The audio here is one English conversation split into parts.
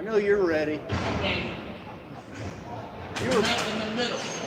I know you're ready. Okay. You're Right in the middle.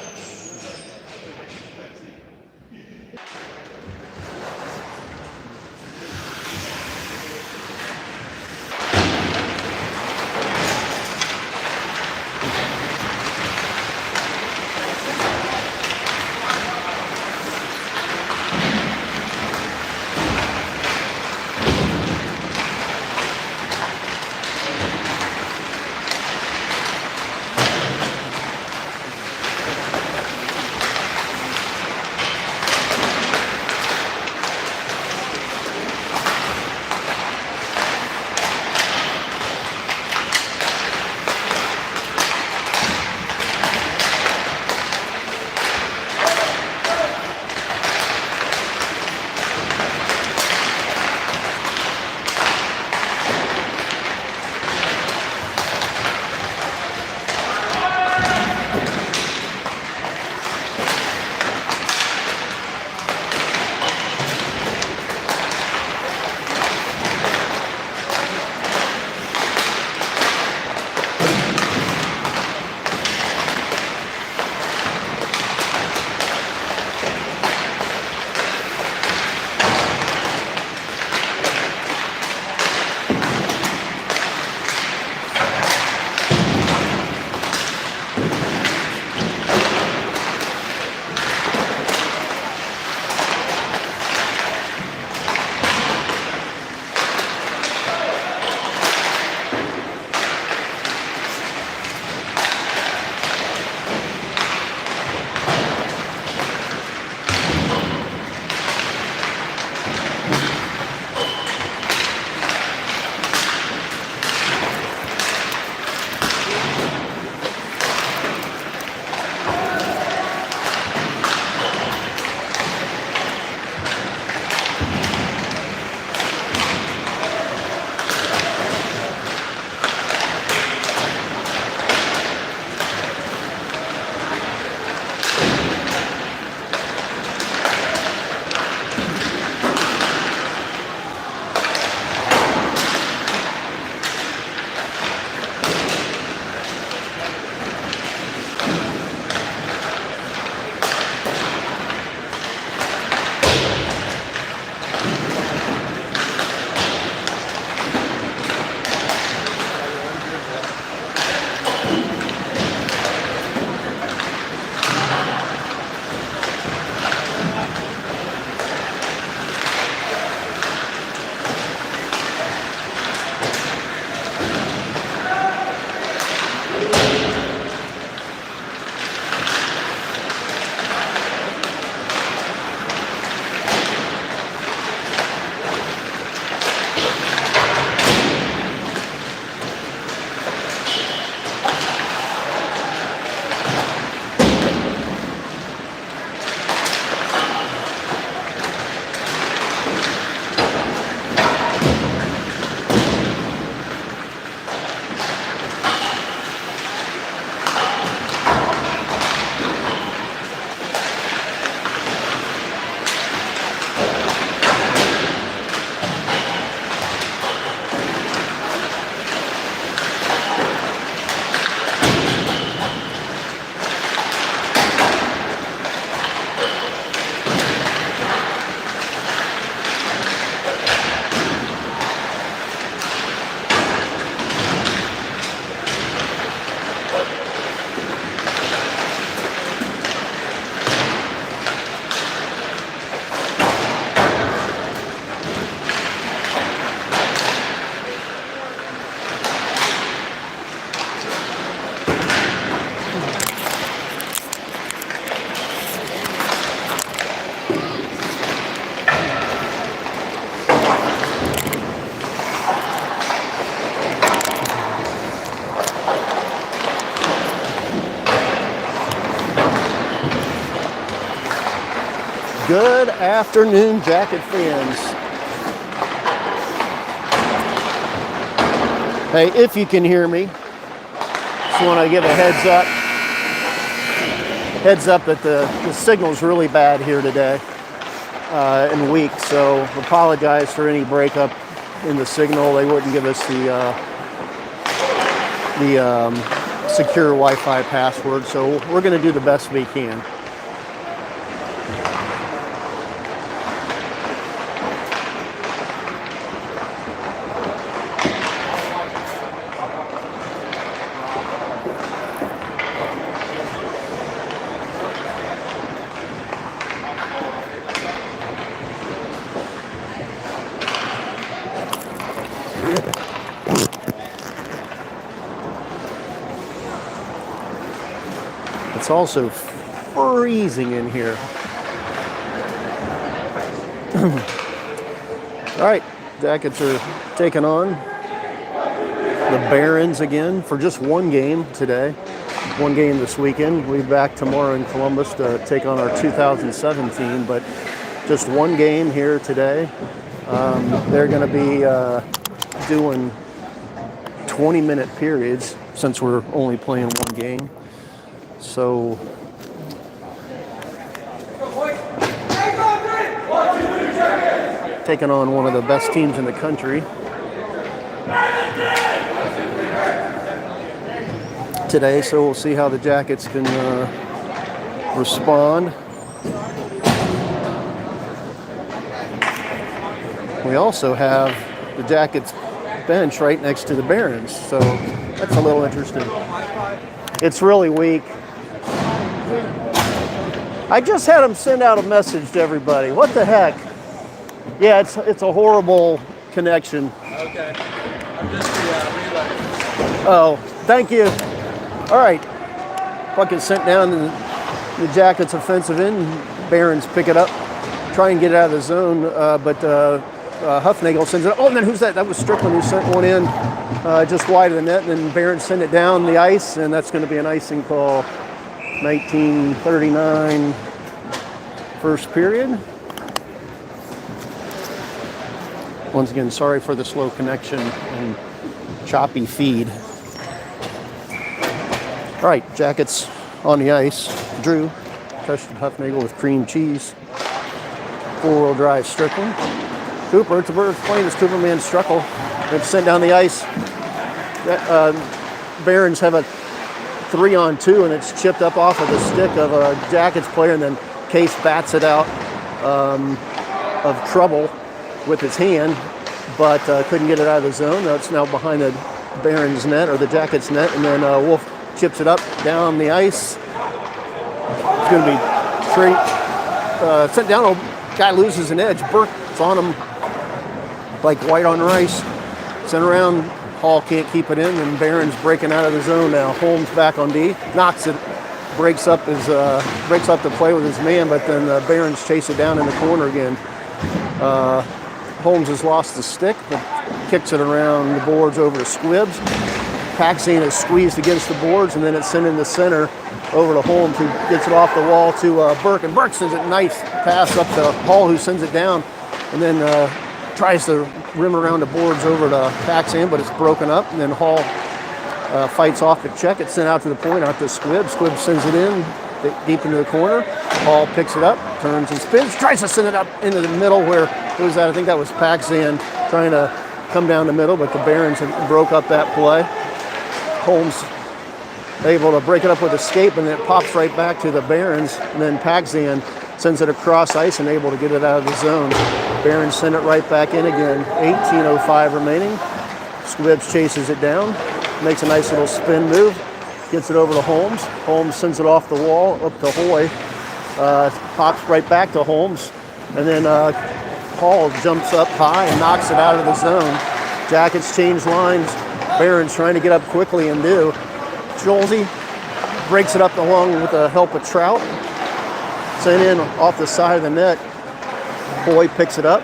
good afternoon, Jacket fans. Hey, if you can hear me, just want to give a heads up that the signal's really bad here today and weak, so apologize for any breakup in the signal. They wouldn't give us secure Wi-Fi password. So we're going to do the best we can. It's also freezing in here. All right, Jackets are taking on the Barons again for just one game today. One game this weekend. We'll be back tomorrow in Columbus to take on our 2017, but just one game here today. They're going to be doing 20-minute periods since we're only playing one game. So taking on one of the best teams in the country today, so we'll see how the Jackets can respond. We also have the Jackets bench right next to the Barons, so that's a little interesting. It's really weak. I just had them send out a message to everybody. What the heck? Yeah, it's a horrible connection. Okay. I'm just the relay. Oh, thank you. All right. Fucking sent down the Jackets offensive end. Barons pick it up, try and get it out of the zone, but Huffnagel sends it. Oh, and then who's that? That was Strickland who sent one in just wide of the net, and then Barons send it down the ice, and that's going to be an icing call. 1939 first period. Once again, sorry for the slow connection and choppy feed. All right, Jackets on the ice. Drew, Preston Huffnagel with cream cheese. Four-wheel drive Strickland. Cooper, it's a bird playing as Cooperman Struckle. They've sent down the ice. Barons have a 3-on-2, and it's chipped up off of the stick of a Jackets player, and then Case bats it out of trouble with his hand, but couldn't get it out of the zone. It's now behind the Barons net, or the Jackets net, and then Wolf chips it up down the ice. It's going to be straight, sent down. A guy loses an edge. Burke's on him like white on rice. Sent around. Hall can't keep it in, and Barons breaking out of the zone now. Holmes back on D, knocks it, breaks up the play with his man, but then the Barons chase it down in the corner again. Holmes has lost the stick, but kicks it around the boards over to Squibbs. Paxine is squeezed against the boards, and then it's sent in the center over to Holmes, who gets it off the wall to Burke, and Burke sends it nice pass up to Hall, who sends it down, and then tries to rim around the boards over to Paxine, but it's broken up, and then Hall fights off the check. It's sent out to the point, out to Squibbs. Squibbs sends it in deep into the corner. Hall picks it up, turns and spins, tries to send it up into the middle where it was at. I think that was Paxine trying to come down the middle, but the Barons broke up that play. Holmes able to break it up with escape, and then it pops right back to the Barons, and then Paxine sends it across ice and able to get it out of the zone. Barons send it right back in again. 18:05 remaining. Squibbs chases it down, makes a nice little spin move, gets it over to Holmes. Holmes sends it off the wall up to Hoy. Pops right back to Holmes, and then Hall jumps up high and knocks it out of the zone. Jackets change lines. Barons trying to get up quickly and do. Jolsey breaks it up along with the help of Trout. Sent in off the side of the net. Hoy picks it up,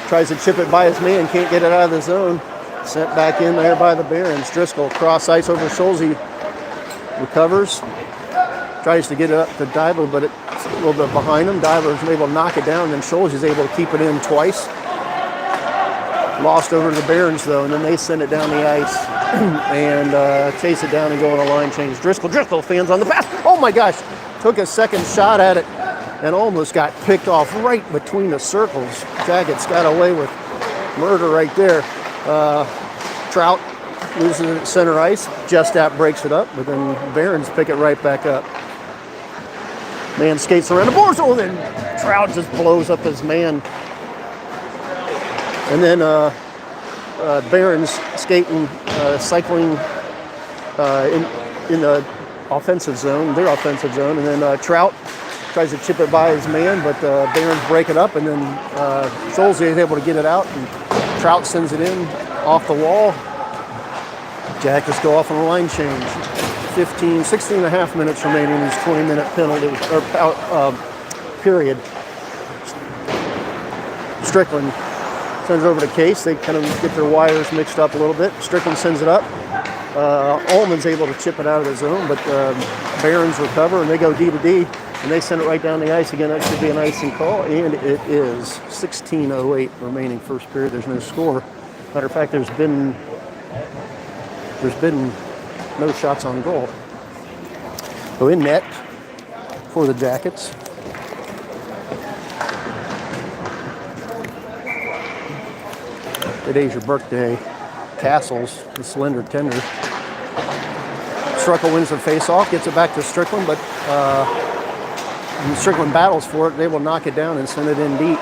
tries to chip it by his man, can't get it out of the zone. Sent back in there by the Barons. Driscoll cross ice over Schulze, recovers, tries to get it up to Diver, but it's a little bit behind him. Diver is able to knock it down, and then Schulze is able to keep it in twice. Lost over to the Barons though, and then they send it down the ice and chase it down and go on a line change. Driscoll fans on the pass. Oh my gosh, took a second shot at it and almost got picked off right between the circles. Jackets got away with murder right there. Trout loses it at center ice. Jestat breaks it up, but then Barons pick it right back up. Man skates around the boards. Oh, then Trout just blows up his man. And then Barons skating, cycling in the offensive zone, their offensive zone. And then Trout tries to chip it by his man, but Barons break it up. And then Scholze is able to get it out. And Trout sends it in off the wall. Jackets go off on a line change. 16 and a half minutes remaining in this 20-minute penalty or period. Strickland sends it over to Case. They kind of get their wires mixed up a little bit. Strickland sends it up. Allman's able to chip it out of the zone, but Barons recover and they go D to D, and they send it right down the ice again. That should be an icing call, and it is. 16:08 remaining first period. There's no score. Matter of fact, there's been no shots on goal. So in net for the Jackets. Today's your birthday. Castles, the slender tender. Struckle wins the face-off, gets it back to Strickland, but when Strickland battles for it, they will knock it down and send it in deep.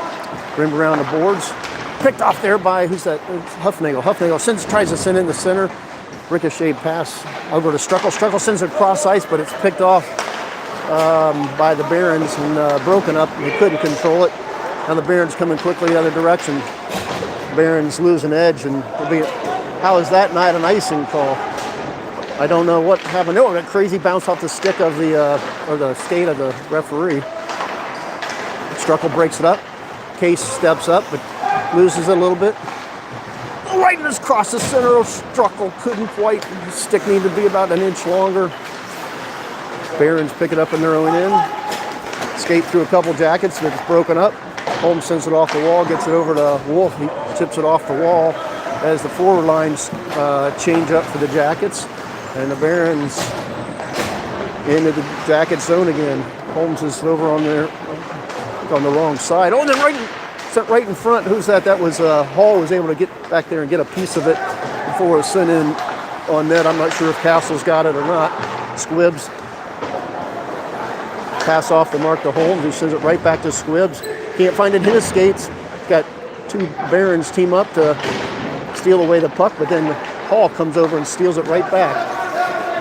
Rim around the boards. Picked off there by, who's that? Huffnagel. Huffnagel tries to send it in the center. Ricochet pass over to Struckle. Struckle sends it across ice, but it's picked off by the Barons and broken up. They couldn't control it. Now the Barons coming quickly the other direction. Barons lose an edge, and how is that not an icing call? I don't know what happened. Oh, that crazy bounce off the stick of the skate of the referee. Struckle breaks it up. Case steps up, but loses it a little bit. Right across the center of Struckle. Couldn't quite. The stick needed to be about an inch longer. Barons pick it up in their own end. Skate through a couple Jackets, but it's broken up. Holmes sends it off the wall, gets it over to Wolf. He chips it off the wall as the forward lines change up for the Jackets. And the Barons into the Jacket zone again. Holmes is over on the wrong side. Oh, and then right in front. Who's that? That was Hall was able to get back there and get a piece of it before it was sent in on net. I'm not sure if Castle's got it or not. Squibbs pass off the mark to Holmes, who sends it right back to Squibbs. Can't find it in his skates. Got two Barons team up to steal away the puck, but then Hall comes over and steals it right back.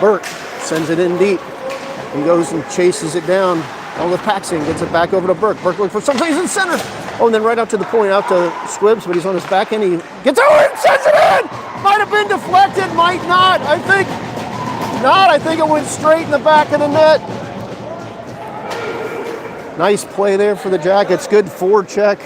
Burke sends it in deep and goes and chases it down on the Paxing, gets it back over to Burke. Burke looking for someplace in center. Oh, and then right out to the point, out to Squibbs, but he's on his back end. He gets over and sends it in! Might have been deflected, might not. I think not. I think it went straight in the back of the net. Nice play there for the Jackets. Good forecheck.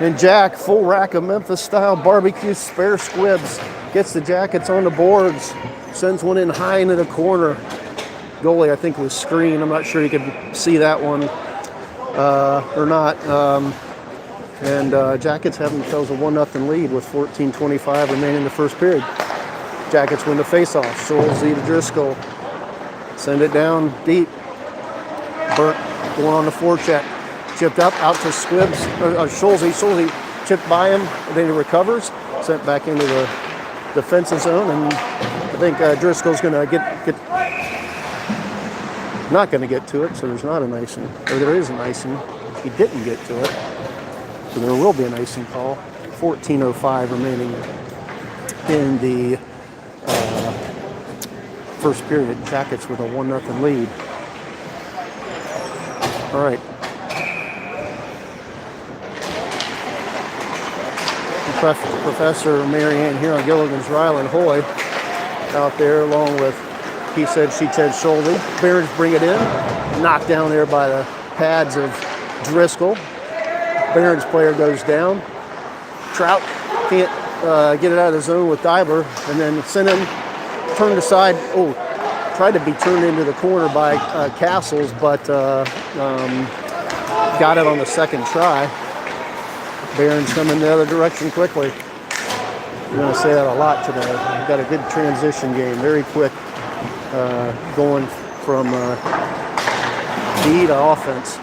And Jack, full rack of Memphis style barbecue spare Squibbs. Gets the Jackets on the boards. Sends one in high into the corner. Goalie, I think, was screened. I'm not sure you could see that one or not. Jackets have themselves a 1-0 lead with 14:25 remaining in the first period. Jackets win the faceoff. Scholze to Driscoll. Send it down deep. Burke going on the forecheck. Chipped up out to Squibbs. Scholze. Scholze chipped by him. Then he recovers. Sent back into the defensive zone. And I think Driscoll's going to get not going to get to it, so there's not an icing. Or there is an icing. He didn't get to it. So there will be an icing call. 14:05 remaining in the first period. Jackets with a 1-0 lead. All right. Professor Marianne here on Gilligan's Ryland Hoy out there along with He Said, She Said, Scholze. Barons bring it in. Knocked down there by the pads of Driscoll. Barons player goes down. Trout can't get it out of the zone with Dibler, and then sent him, turned aside. Oh, tried to be turned into the corner by Castles, but got it on the second try. Barons coming the other direction quickly. We're going to say that a lot today. We've got a good transition game, very quick, going from D to offense.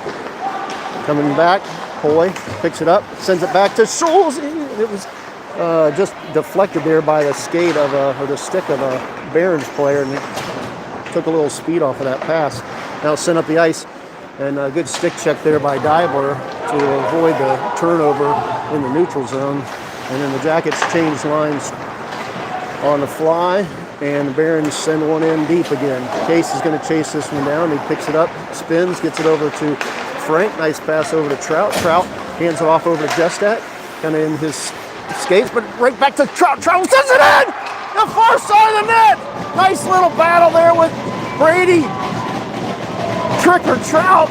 Coming back, Hoy picks it up, sends it back to Scholze. It was just deflected there by the skate of or the stick of a Barons player, and it took a little speed off of that pass. Now sent up the ice, and a good stick check there by Dibler to avoid the turnover in the neutral zone. And then the Jackets change lines on the fly, and the Barons send one in deep again. Case is going to chase this one down. He picks it up, spins, gets it over to Frank. Nice pass over to Trout. Trout hands it off over to Jestat, kind of in his skates, but right back to Trout. Trout sends it in! The far side of the net! Nice little battle there with Brady, Tricker, Trout.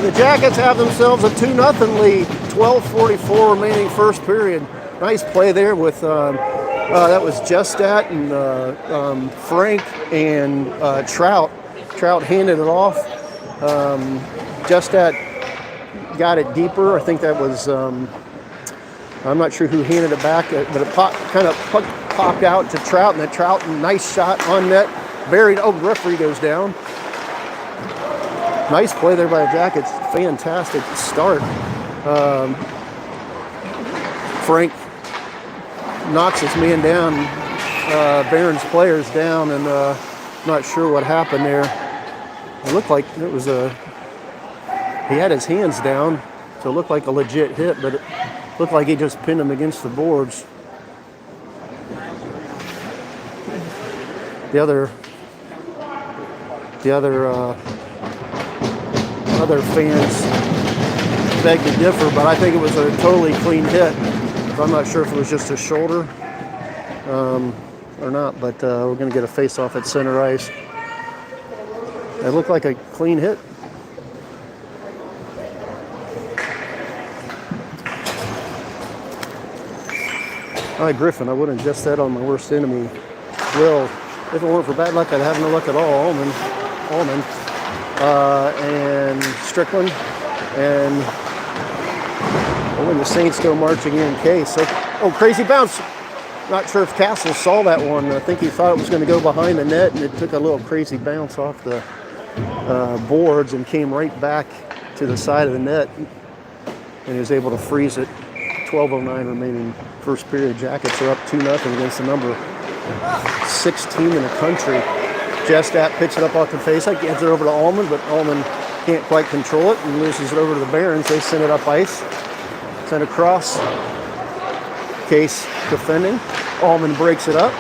The Jackets have themselves a 2-0 lead. 12:44 remaining first period. Nice play there with, that was Jestat and Frank and Trout. Trout handed it off. Jestat got it deeper. I think that was, I'm not sure who handed it back, but it popped out to Trout, and the Trout, nice shot on net. Buried, oh, the referee goes down. Nice play there by the Jackets. Fantastic start. Frank knocks his man down, Barons players down, and not sure what happened there. It looked like it was he had his hands down, so it looked like a legit hit, but it looked like he just pinned him against the boards. The other fans beg to differ, but I think it was a totally clean hit. So I'm not sure if it was just a shoulder or not, but we're going to get a face-off at center ice. It looked like a clean hit. Hi, Griffin. I wouldn't just that on my worst enemy. Will, if it weren't for bad luck, I'd have no luck at all. Allman, and Strickland, and when the Saints go marching in, Case. So, oh, crazy bounce. Not sure if Castle saw that one. I think he thought it was going to go behind the net, and it took a little crazy bounce off the boards and came right back to the side of the net, and he was able to freeze it. 12:09 remaining first period. Jackets are up 2-0 against the number 6 team in the country. Jestat picks it up off the faceoff, gets it over to Allman, but Allman can't quite control it and loses it over to the Barons. They send it up ice, send across. Case defending. Allman breaks it up.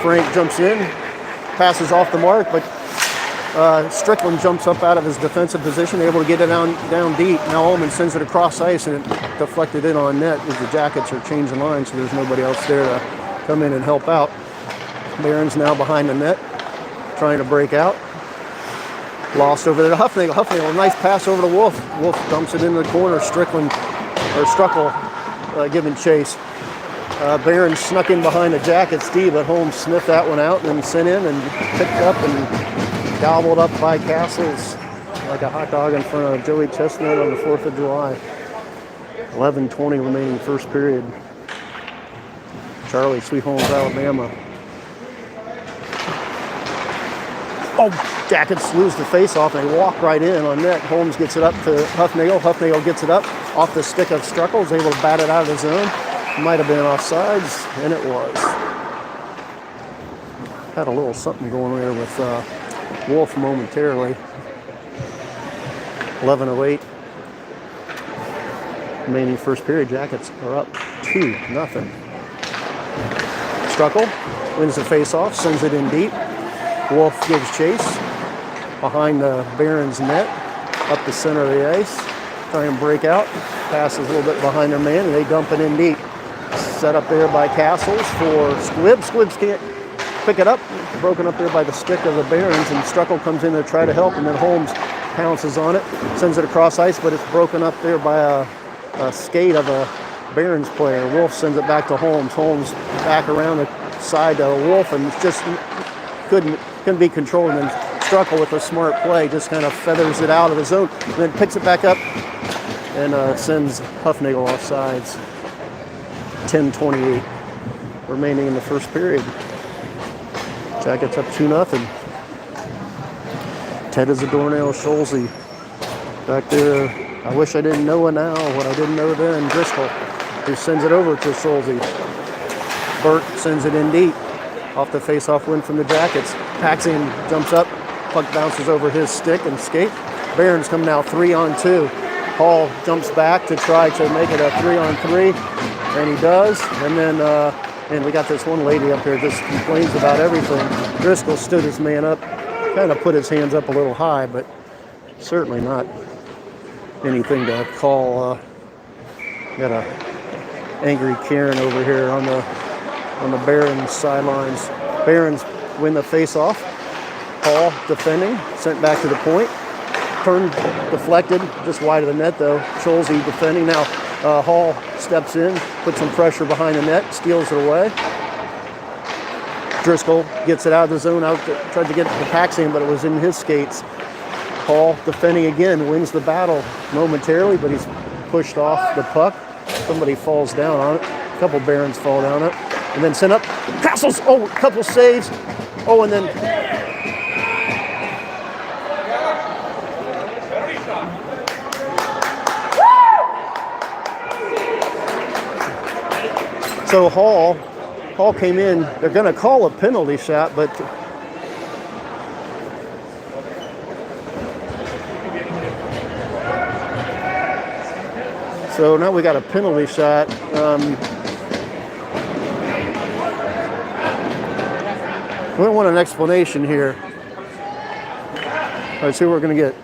Frank jumps in, passes off the mark, but Strickland jumps up out of his defensive position, able to get it down deep. Now Allman sends it across ice, and it deflected in on net as the Jackets are changing lines, so there's nobody else there to come in and help out. Barons now behind the net, trying to break out. Lost over there to Huffnagel. Huffnagel, a nice pass over to Wolf. Wolf dumps it in the corner. Struckle giving chase. Barons snuck in behind the Jackets D, but Holmes sniffed that one out and then sent in and picked up and gobbled up by Castles like a hot dog in front of Joey Chestnut on the 4th of July. 11:20 remaining first period. Charlie, Sweet Home, Alabama. Oh, Jackets lose the face-off, and they walk right in on net. Holmes gets it up to Huffnagel. Huffnagel gets it up off the stick of Struckle, is able to bat it out of the zone. Might have been offsides, and it was. Had a little something going there with Wolf momentarily. 11:08 remaining first period. Jackets are up 2-0. Struckle wins the face-off, sends it in deep. Wolf gives chase behind the Barons net, up the center of the ice, try and break out. Passes a little bit behind their man, and they dump it in deep. Set up there by Castles for Squibbs. Squibbs can't pick it up. Broken up there by the stick of the Barons, and Struckle comes in to try to help, and then Holmes pounces on it, sends it across ice, but it's broken up there by a skate of a Barons player. Wolf sends it back to Holmes. Holmes back around the side to Wolf, and just couldn't be controlled. And then Struckle, with a smart play, just kind of feathers it out of the zone, and then picks it back up and sends Huffnagel off sides. 10:28 remaining in the first period. Jackets up 2-0. Ted is a doornail. Scholze back there. I wish I didn't know it now what I didn't know then. Driscoll who sends it over to Schulze. Burke sends it in deep. Off the face-off win from the Jackets. Paxing jumps up, puck bounces over his stick and skate. Barons come now 3-on-2. Hall jumps back to try to make it a 3-on-3, and he does. And then, and we got this one lady up here just complains about everything. Driscoll stood his man up, kind of put his hands up a little high, but certainly not anything to call. Got a angry Karen over here on the Barons sidelines. Barons win the face-off. Hall defending, sent back to the point. Turn deflected, just wide of the net though. Schulze defending. Now Hall steps in, puts some pressure behind the net, steals it away. Driscoll gets it out of the zone, tried to get the Paxing, but it was in his skates. Hall defending again, wins the battle momentarily, but he's pushed off the puck. Somebody falls down on it. A couple Barons fall down it. And then sent up. Castles, a couple saves. And then so Hall came in. They're going to call a penalty shot, but so now we got a penalty shot. We don't want an explanation here. Let's see what we're going to get.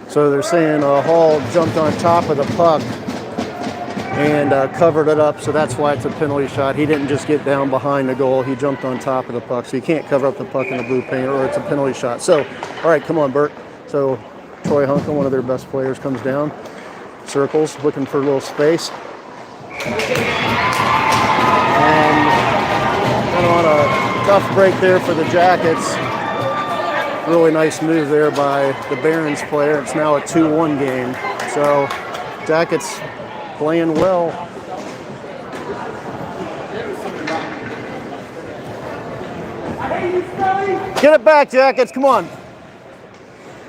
So they're saying Hall jumped on top of the puck and covered it up, so that's why it's a penalty shot. He didn't just get down behind the goal, he jumped on top of the puck, so you can't cover up the puck in the blue paint or it's a penalty shot. So, all right, come on, Burke. So Troy Hunka, one of their best players, comes down, circles, looking for a little space. And kind of on a tough break there for the Jackets. Really nice move there by the Barons player. It's now a 2-1 game. So Jackets playing well. Get it back, Jackets, come on.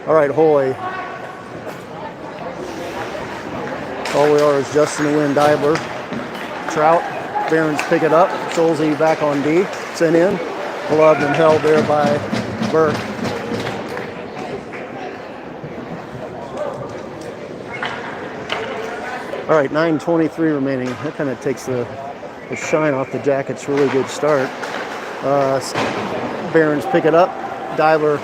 All right, Hoy. All we are is Justin Wynn, Deibler, Trout. Barons pick it up. Schulze back on D. Sent in. Gloved and held there by Burke. All right, 9:23 remaining. That kind of takes the shine off the Jackets' really good start. Barons pick it up. Deibler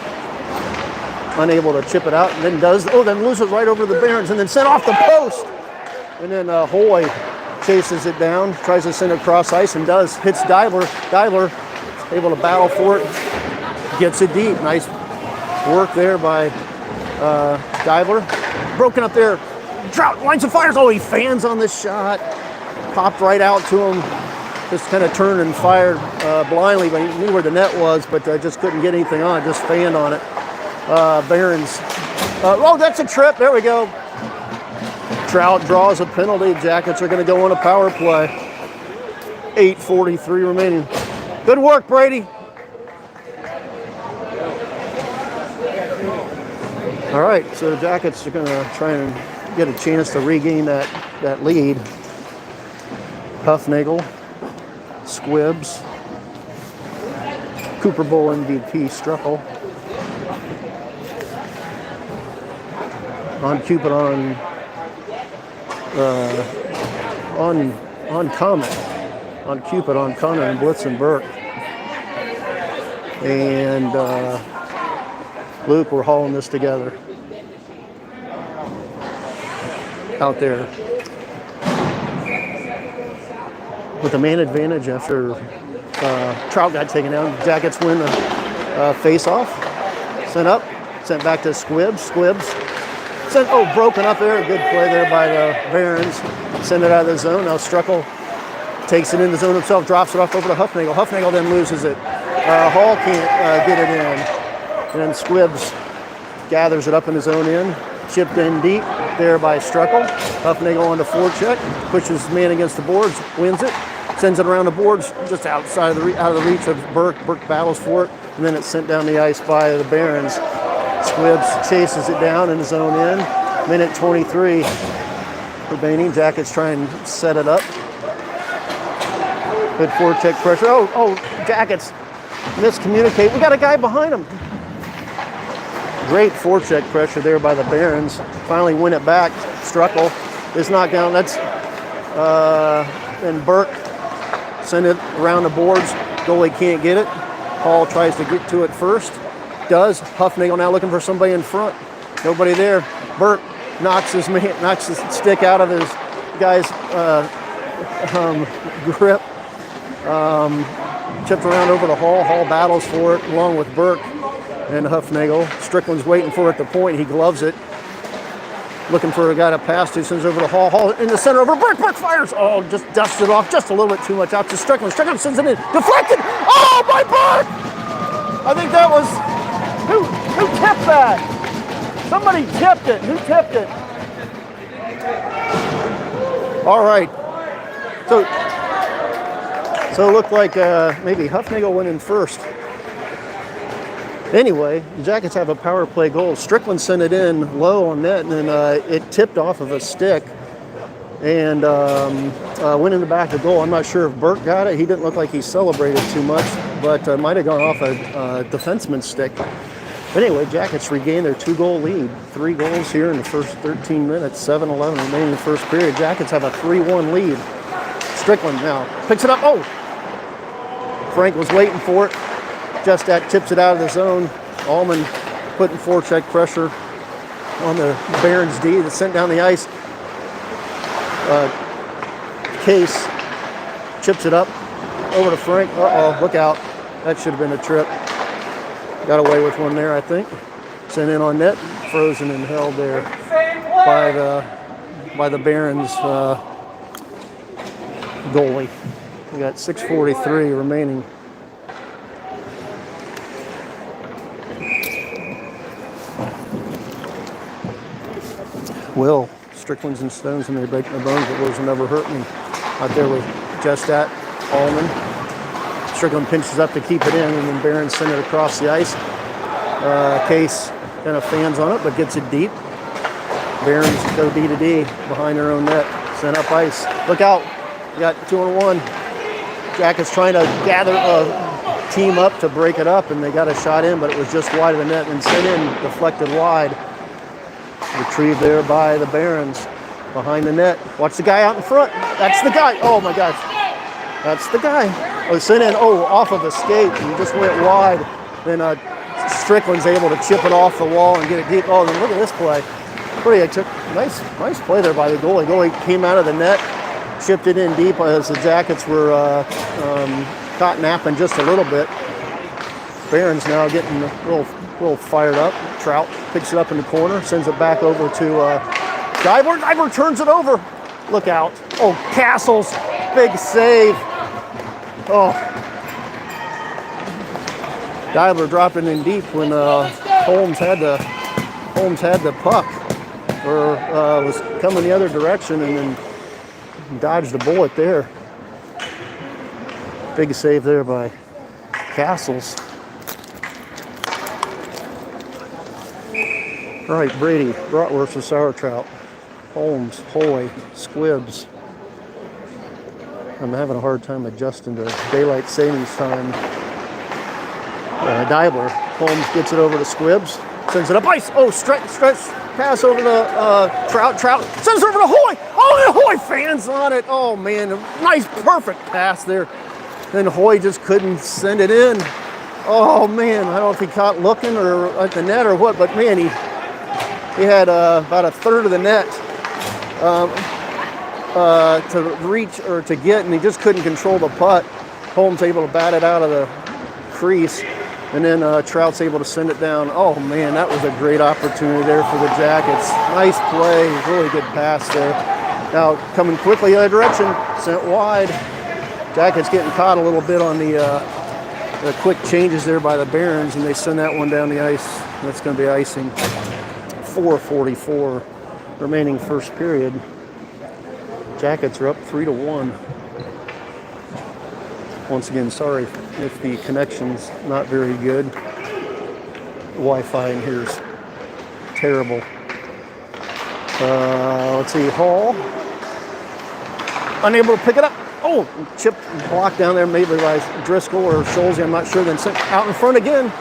unable to chip it out, and then then loses right over the Barons, and then sent off the post. And then Hoy chases it down, tries to send it across ice, and hits Deibler. Deibler able to battle for it, gets it deep. Nice work there by Deibler. Broken up there. Trout lines of fires. He fans on this shot. Popped right out to him. Just kind of turned and fired blindly, but he knew where the net was, but just couldn't get anything on it. Just fanned on it. Barons. That's a trip. There we go. Trout draws a penalty. Jackets are going to go on a power play. 8:43 remaining. Good work, Brady. All right, so the Jackets are going to try and get a chance to regain that lead. Huffnagel, Squibbs, Cooper Bowl MVP Struckle, on Cupid on Comet, on Cupid on Connor and Blitzenberg, and Luke. We're hauling this together out there with a man advantage after Trout got taken down. Jackets win the face-off. Sent up, sent back to Squibbs. Squibbs sent, broken up there. Good play there by the Barons. Send it out of the zone. Now Struckle takes it in the zone himself, drops it off over to Huffnagel. Huffnagel then loses it. Hall can't get it in. And then Squibbs gathers it up in his own end. Chipped in deep there by Struckle. Huffnagel on the forecheck. Pushes man against the boards. Wins it. Sends it around the boards, just outside of out of the reach of Burke. Burke battles for it, and then it's sent down the ice by the Barons. Squibbs chases it down in his own end. Minute 23 remaining. Jackets try and set it up. Good forecheck pressure. Oh, Jackets miscommunicate. We got a guy behind him. Great forecheck pressure there by the Barons. Finally win it back. Struckle is knocked down. That's and Burke send it around the boards. Goalie can't get it. Hall tries to get to it first. Does. Huffnagel now looking for somebody in front. Nobody there. Burke knocks his stick out of his guy's grip. Chipped around over to Hall. Hall battles for it along with Burke and Huffnagel. Strickland's waiting for it at the point. He gloves it. Looking for a guy to pass to. Sends over to Hall. Hall in the center over Burke. Burke fires. Oh, just dusted off just a little bit too much out to Strickland. Strickland sends it in. Deflected. Oh, by Burke! I think that was... Who tipped that? Somebody tipped it. Who tipped it? All right. So it looked like maybe Huffnagel went in first. Anyway, the Jackets have a power play goal. Strickland sent it in low on net, and then it tipped off of a stick and went in the back of the goal. I'm not sure if Burke got it. He didn't look like he celebrated too much, but might have gone off a defenseman's stick. But anyway, Jackets regain their 2-goal lead. 3 goals here in the first 13 minutes, 7-11 remaining in the first period. Jackets have a 3-1 lead. Strickland now picks it up. Oh! Frank was waiting for it. Just that tips it out of the zone. Allman putting forecheck pressure on the Barons D that's sent down the ice. Case chips it up over to Frank. Uh-oh, look out. That should have been a trip. Got away with one there, I think. Sent in on net, frozen and held there by the Barons goalie. We got 6:43 remaining. Will, Strickland's and Stones, and they break their bones, but Will's never hurt me. Out there with just that, Allman. Strickland pinches up to keep it in, and then Barons send it across the ice. Case kind of fans on it, but gets it deep. Barons go D to D behind their own net. Send up ice. Look out. You got 2-on-1. Jackets trying to gather a team up to break it up, and they got a shot in, but it was just wide of the net and sent in, deflected wide. Retrieved there by the Barons behind the net. Watch the guy out in front. That's the guy. Oh my gosh. That's the guy. Oh, sent in, off of a skate and just went wide. Then Strickland's able to chip it off the wall and get it deep. Oh, then look at this play. Nice play there by the goalie. Goalie came out of the net, chipped it in deep as the Jackets were caught napping just a little bit. Barons now getting a little fired up. Trout picks it up in the corner, sends it back over to Diver. Diver turns it over. Look out. Oh, Castles, big save. Oh. Diver dropping in deep when Holmes had the puck, or was coming the other direction and then dodged the bullet there. Big save there by Castles. All right, Brady, Bratwurst and Sauerkraut, Holmes, Hoy, Squibbs. I'm having a hard time adjusting to daylight savings time. Diebler, Holmes gets it over to Squibbs, sends it up ice. Oh, stretch pass over to Trout. Sends it over to Hoy. Oh, the Hoy fans on it. Oh man, nice, perfect pass there. Then Hoy just couldn't send it in. Oh man, I don't know if he caught looking or at the net or what, but man, he had about a third of the net to reach or to get, and he just couldn't control the putt. Holmes able to bat it out of the crease, and then Trout's able to send it down. Oh man, that was a great opportunity there for the Jackets. Nice play, really good pass there. Now coming quickly the other direction, sent wide. Jackets getting caught a little bit on the quick changes there by the Barons, and they send that one down the ice. That's going to be icing. 4:44 remaining first period. Jackets are up 3-1. Once again, sorry if the connection's not very good. Wi-Fi in here is terrible. Let's see, Hall. Unable to pick it up. Oh, chip blocked down there, maybe by Driscoll or Schulze, I'm not sure. Then sent out in front again.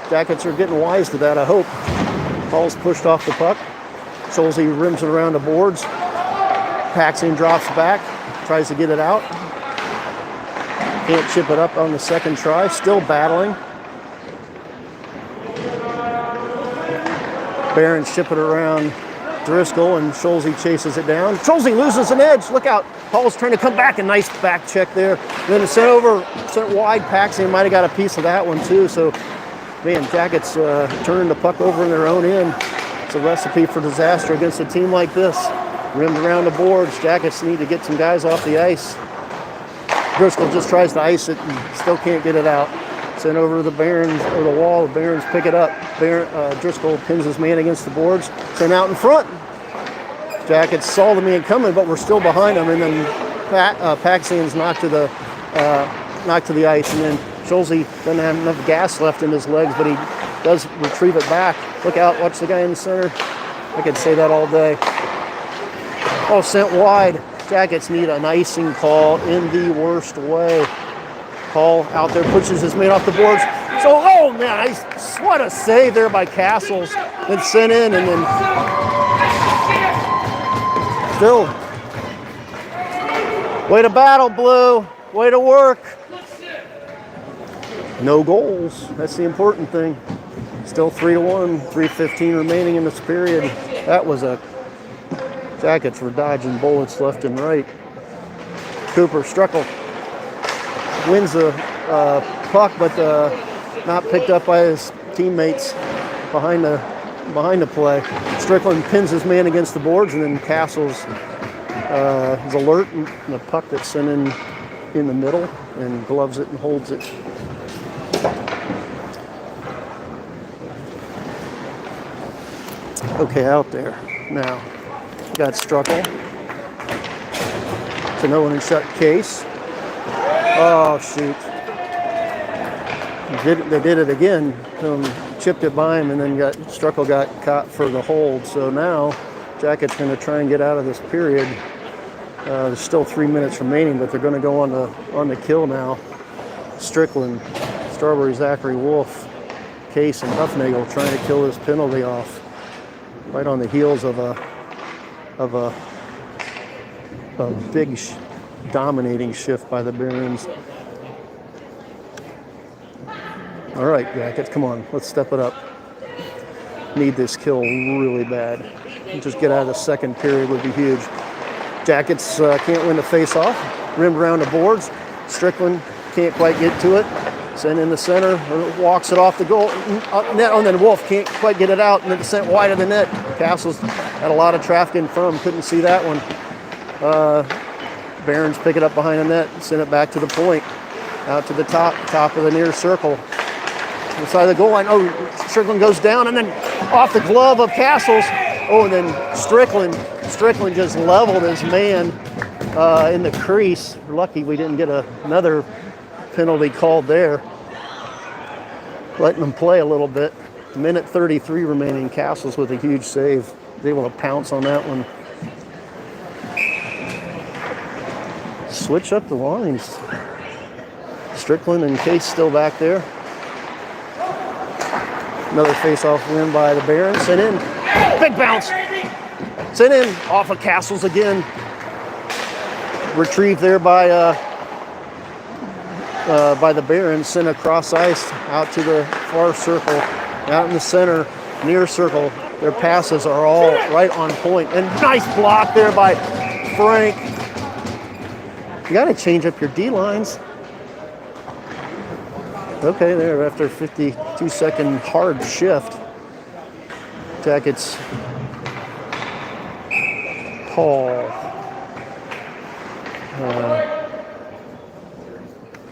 Jackets are getting wise to that, I hope. Hall's pushed off the puck. Schulze rims it around the boards. Paxing drops back, tries to get it out. Can't chip it up on the second try, still battling. Barons chip it around Driscoll, and Schulze chases it down. Schulze loses an edge. Look out. Hall's trying to come back. A nice back check there. Then it's sent wide. Paxing might have got a piece of that one too. So, man, Jackets turning the puck over in their own end. It's a recipe for disaster against a team like this. Rimmed around the boards. Jackets need to get some guys off the ice. Driscoll just tries to ice it and still can't get it out. Sent over to the Barons or the wall. The Barons pick it up. Driscoll pins his man against the boards. Sent out in front. Jackets saw the man coming, but we're still behind him. And then Paxing's knocked to the ice. And then Schulze doesn't have enough gas left in his legs, but he does retrieve it back. Look out! Watch the guy in the center. I could say that all day. Oh, sent wide. Jackets need an icing call in the worst way. Hall out there pushes his man off the boards. So, oh man, what a save there by Castles. Then sent in and then still. Way to battle, Blue. Way to work. No goals. That's the important thing. Still 3-1, 3:15 remaining in this period. That was a Jackets were dodging bullets left and right. Cooper Struckle wins the puck, but not picked up by his teammates behind the play. Strickland pins his man against the boards, and then Castles is alert, and the puck that's sent in the middle and gloves it and holds it. Okay, out there now. Got Struckle. So no one in shut case. Oh, shoot. They did it again. Chipped it by him, and then Struckle got caught for the hold. So now Jackets going to try and get out of this period. There's still 3 minutes remaining, but they're going to go on the kill now. Strickland, Strawberry, Zachary Wolf, Case, and Huffnagel trying to kill this penalty off. Right on the heels of a big dominating shift by the Barons. All right, Jackets, come on, let's step it up. Need this kill really bad. Just get out of the second period would be huge. Jackets can't win the face-off. Rimmed around the boards. Strickland can't quite get to it. Sent in the center, walks it off the goal net, and then Wolf can't quite get it out, and then sent wide of the net. Castles had a lot of traffic in front of him, couldn't see that one. Barons pick it up behind the net, send it back to the point, out to the top of the near circle. Inside the goal line, Strickland goes down, and then off the glove of Castles. Oh, and then Strickland just leveled his man in the crease. We're lucky we didn't get another penalty called there. Letting them play a little bit. Minute 33 remaining. Castles with a huge save. Was able to pounce on that one. Switch up the lines. Strickland and Case still back there. Another face-off win by the Barons. Sent in. Big bounce. Sent in off of Castles again. Retrieved there by the Barons. Sent across ice out to the far circle. Out in the center, near circle. Their passes are all right on point. And nice block there by Frank. You got to change up your D-lines. Okay, there after a 52-second hard shift. Jackets. Paul.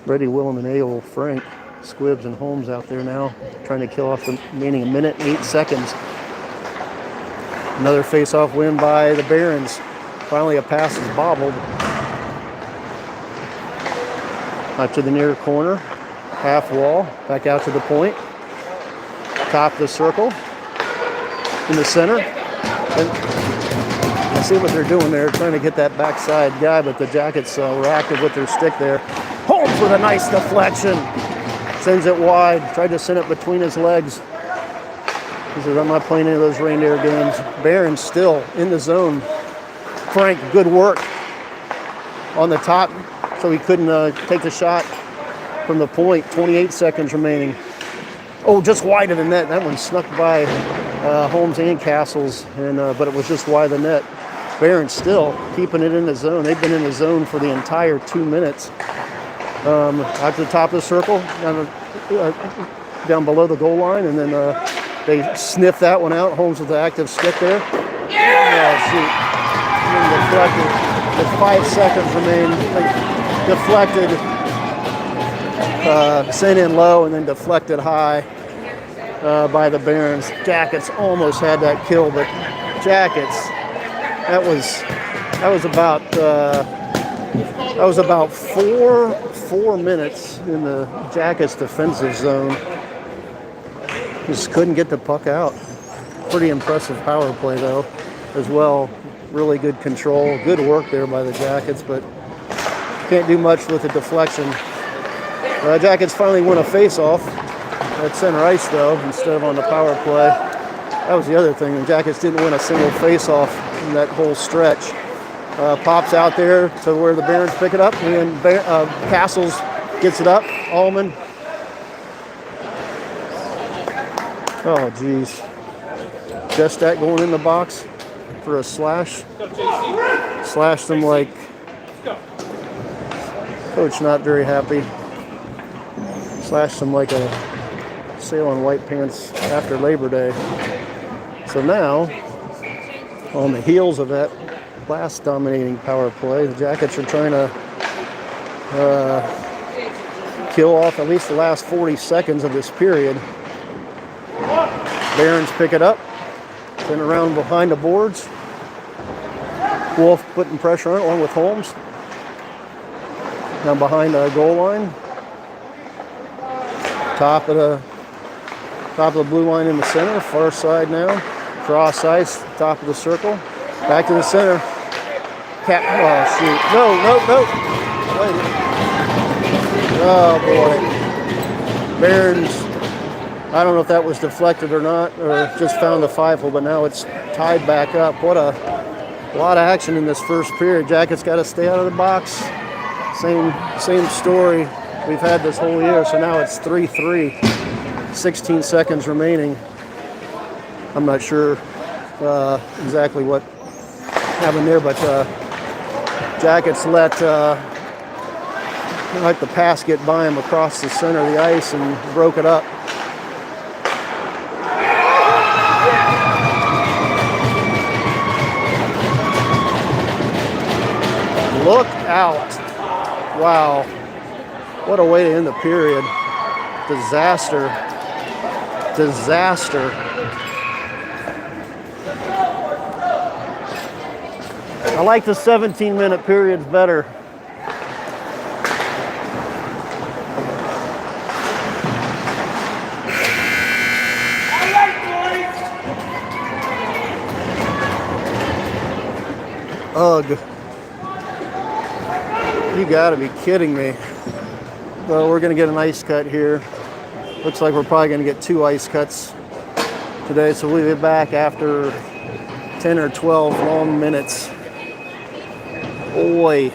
Ready, Willem, and Ale, Frank, Squibbs, and Holmes out there now, trying to kill off the remaining 1 minute and 8 seconds. Another face-off win by the Barons. Finally, a pass is bobbled. Out to the near corner, half wall, back out to the point, top of the circle, in the center. And I see what they're doing there, trying to get that backside guy, but the Jackets were active with their stick there. Holmes with a nice deflection. Sends it wide, tried to send it between his legs. He says, I'm not playing any of those reindeer games. Barron's still in the zone. Frank, good work on the top, so he couldn't take the shot from the point. 28 seconds remaining. Oh, just wide of the net. That one snuck by Holmes and Castles, but it was just wide of the net. Barron still keeping it in the zone. They've been in the zone for the entire 2 minutes. Out to the top of the circle, down below the goal line, and then they sniff that one out. Holmes with the active stick there. Oh, shoot. And then deflected. With 5 seconds remain, deflected, sent in low, and then deflected high by the Barons. Jackets almost had that kill, but Jackets, that was about four minutes in the Jackets defensive zone. Just couldn't get the puck out. Pretty impressive power play though, as well. Really good control, good work there by the Jackets, but can't do much with the deflection. Jackets finally win a face-off at center ice though, instead of on the power play. That was the other thing. The Jackets didn't win a single face-off in that whole stretch. Pops out there to where the Barons pick it up, and then Castles gets it up. Allman. Oh, geez. Just that going in the box for a slash. Slashed them like coach not very happy. Slashed them like a sale on white pants after Labor Day. So now, on the heels of that last dominating power play, the Jackets are trying to kill off at least the last 40 seconds of this period. Barons pick it up, turn around behind the boards. Wolf putting pressure on it along with Holmes. Now behind the goal line. Top of the blue line in the center, far side now. Cross ice, top of the circle. Back to the center. Oh, shoot. No. Oh, boy. Barons, I don't know if that was deflected or not, or just found the 5-hole, but now it's tied back up. What a lot of action in this first period. Jackets got to stay out of the box. Same story we've had this whole year. So now it's 3-3. 16 seconds remaining. I'm not sure exactly what happened there, but Jackets let the pass get by him across the center of the ice and broke it up. Look out. Wow. What a way to end the period. Disaster. I like the 17-minute periods better. Ugh. You gotta be kidding me. Well, we're gonna get an ice cut here. Looks like we're probably gonna get 2 ice cuts today, so we'll be back after 10 or 12 long minutes. Boy.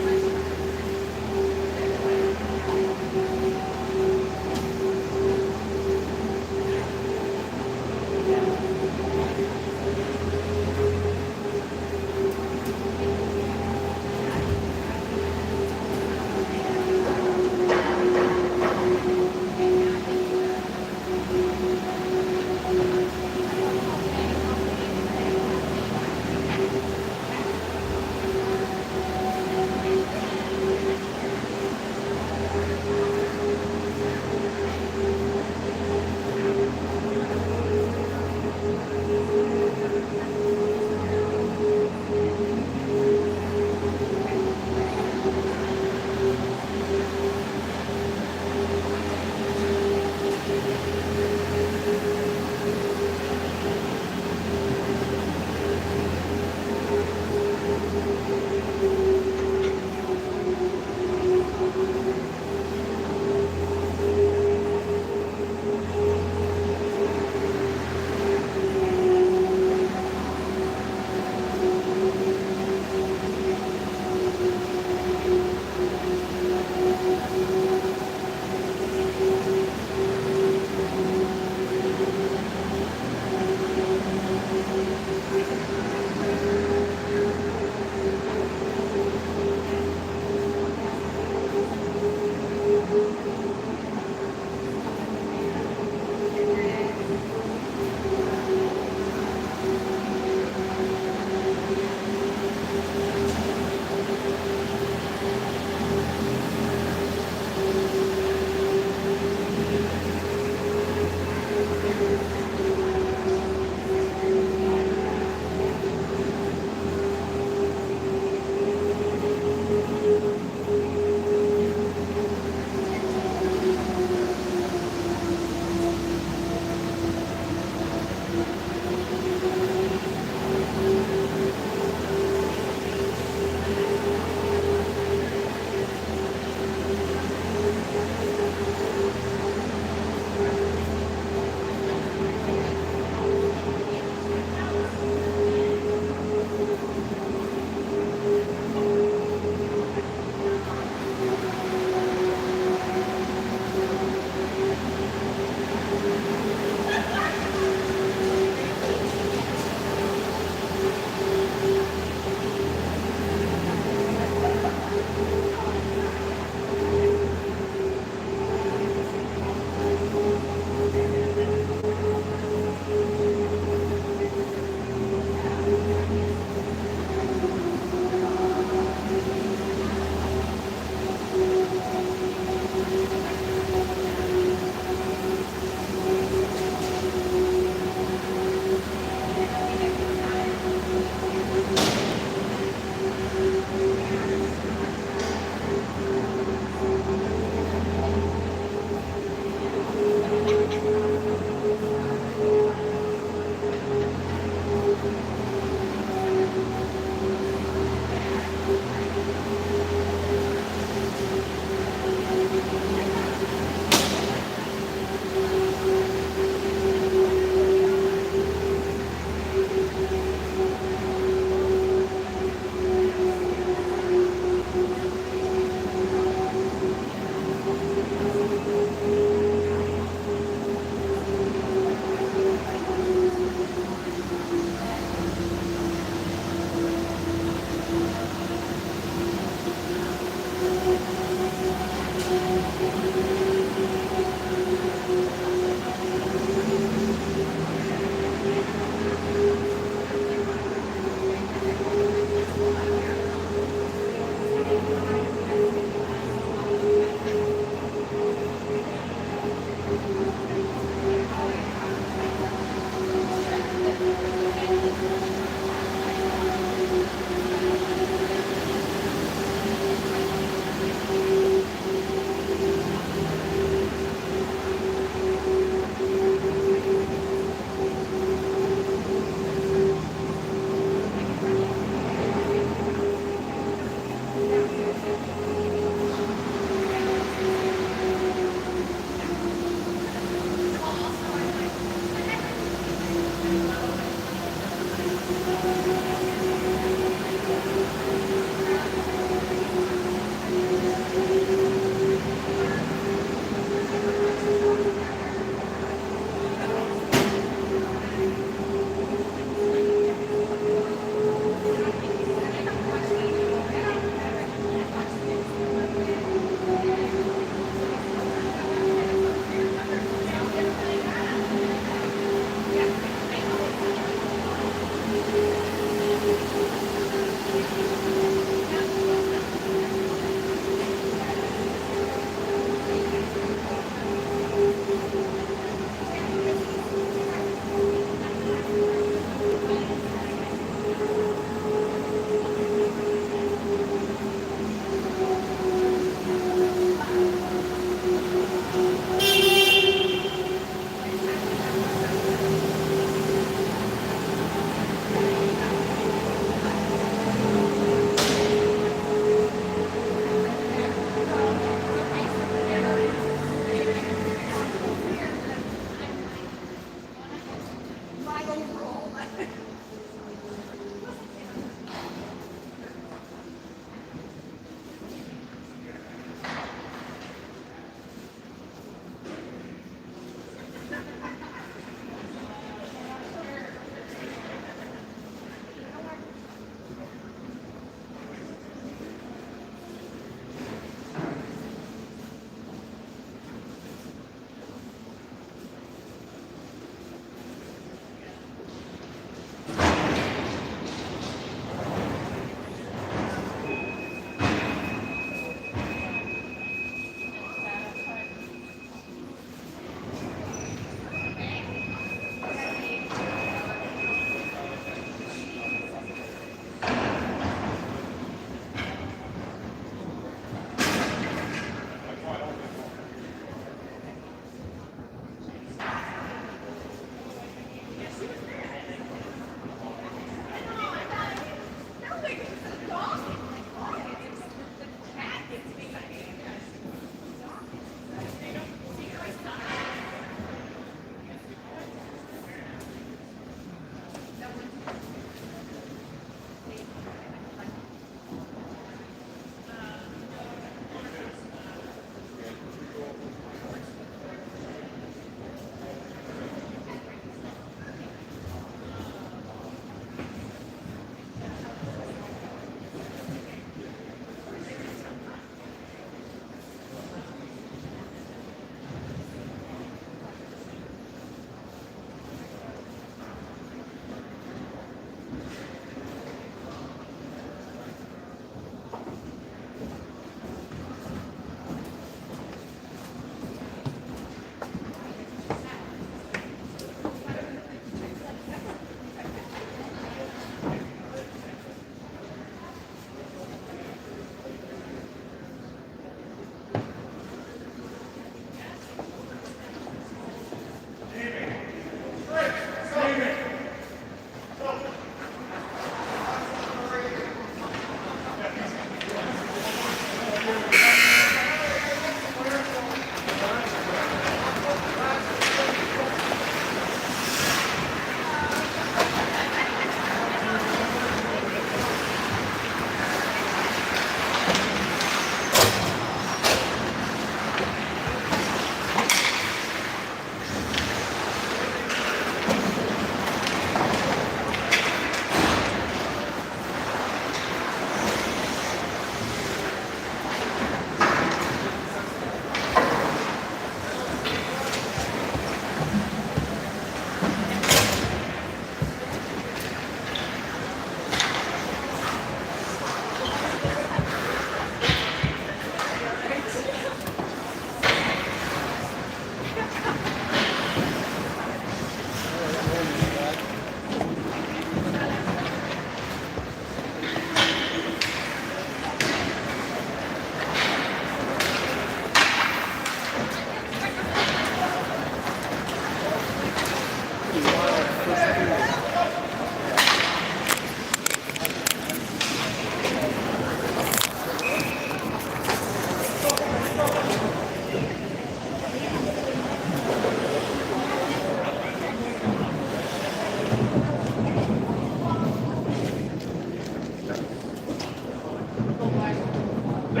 All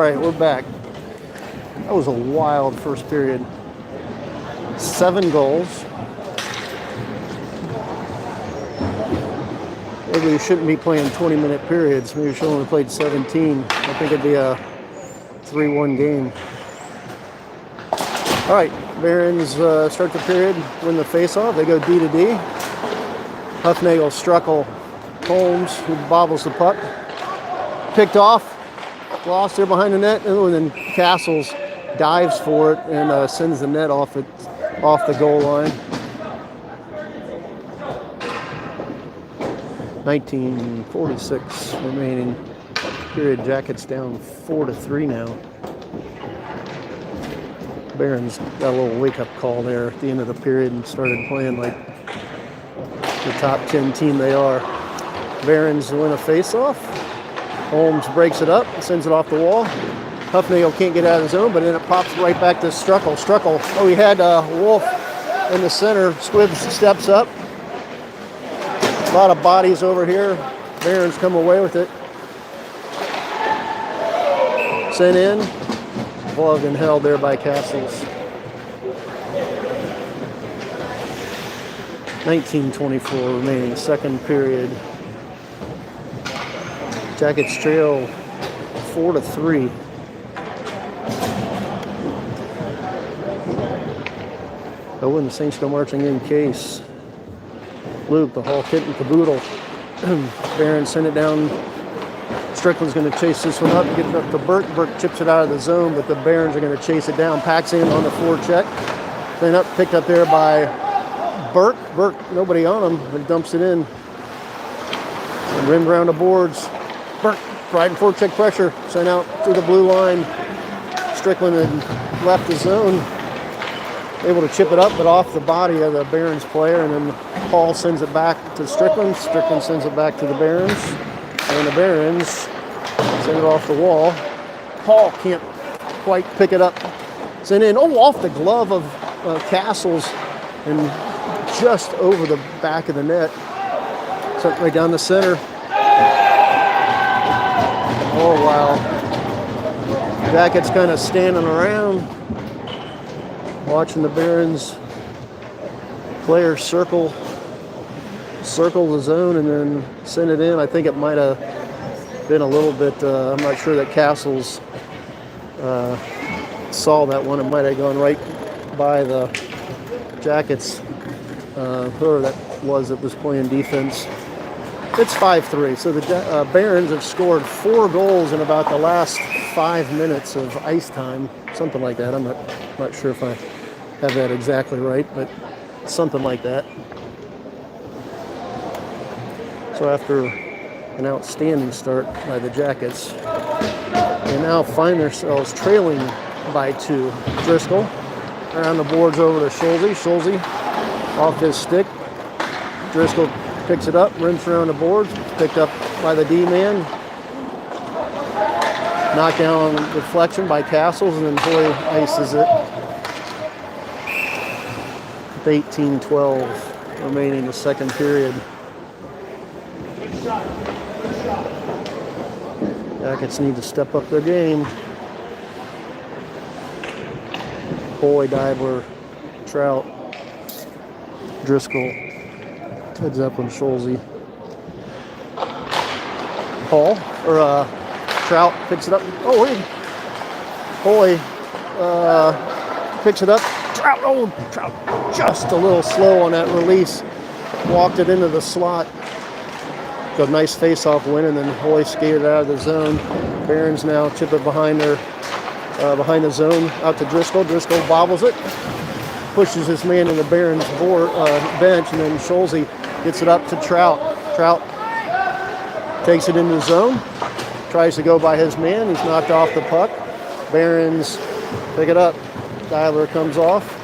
right, we're back. That was a wild first period. 7 goals. Maybe we shouldn't be playing 20-minute periods. Maybe we should only played 17. I think it'd be a 3-1 game. All right, Barons start the period, win the faceoff. They go D to D. Huffnagel, Struckel, Holmes, who bobbles the puck. Picked off, lost there behind the net, and then Castles dives for it and sends the net off the goal line. 1946 remaining period. Jackets down 4-3 now. Barons got a little wake-up call there at the end of the period and started playing like the top 10 team they are. Barons win a face-off. Holmes breaks it up and sends it off the wall. Huffnagel can't get out of the zone, but then it pops right back to Struckel. Struckel, oh, he had Wolf in the center. Squibbs steps up. A lot of bodies over here. Barons come away with it. Sent in. Gloved and held there by Castles. 19:24 remaining, second period. Jackets trail 4-3. Oh, and the Saints go marching in case. Luke, the whole kit and caboodle. Barons send it down. Strickland's going to chase this one up, get it up to Burke. Burke chips it out of the zone, but the Barons are going to chase it down. Packs in on the forecheck. Then picked up there by Burke. Burke, nobody on him, but dumps it in. And rimmed around the boards. Burke, right in forecheck pressure. Sent out through the blue line. Strickland had left the zone. Able to chip it up, but off the body of the Barons player, and then Paul sends it back to Strickland. Strickland sends it back to the Barons, and the Barons send it off the wall. Paul can't quite pick it up. Send in, off the glove of Castles, and just over the back of the net. Sent right down the center. Oh, wow. Jackets kind of standing around, watching the Barons players circle the zone and then send it in. I think it might have been a little bit, I'm not sure that Castles saw that one. It might have gone right by the Jackets, whoever that was playing defense. It's 5-3, so the Barons have scored 4 goals in about the last 5 minutes of ice time, something like that. I'm not sure if I have that exactly right, but something like that. So after an outstanding start by the Jackets, they now find themselves trailing by 2. Driscoll around the boards over to Schulze. Schulze off his stick. Driscoll picks it up, rims around the boards, picked up by the D-man. Knocked down on deflection by Castles, and then Hoy ices it. 18-12 remaining in the second period. Jackets need to step up their game. Hoy, Dibler, Trout, Driscoll, Ted Zeppelin, Schulze. Paul, or Trout picks it up. Oh, wait. Hoy picks it up. Trout just a little slow on that release. Walked it into the slot. Got a nice face-off win, and then Hoy skated out of the zone. Barons now chip it behind the zone out to Driscoll. Driscoll bobbles it, pushes his man in the Barons bench, and then Schulze gets it up to Trout. Trout takes it into the zone, tries to go by his man. He's knocked off the puck. Barons pick it up. Dibler comes off.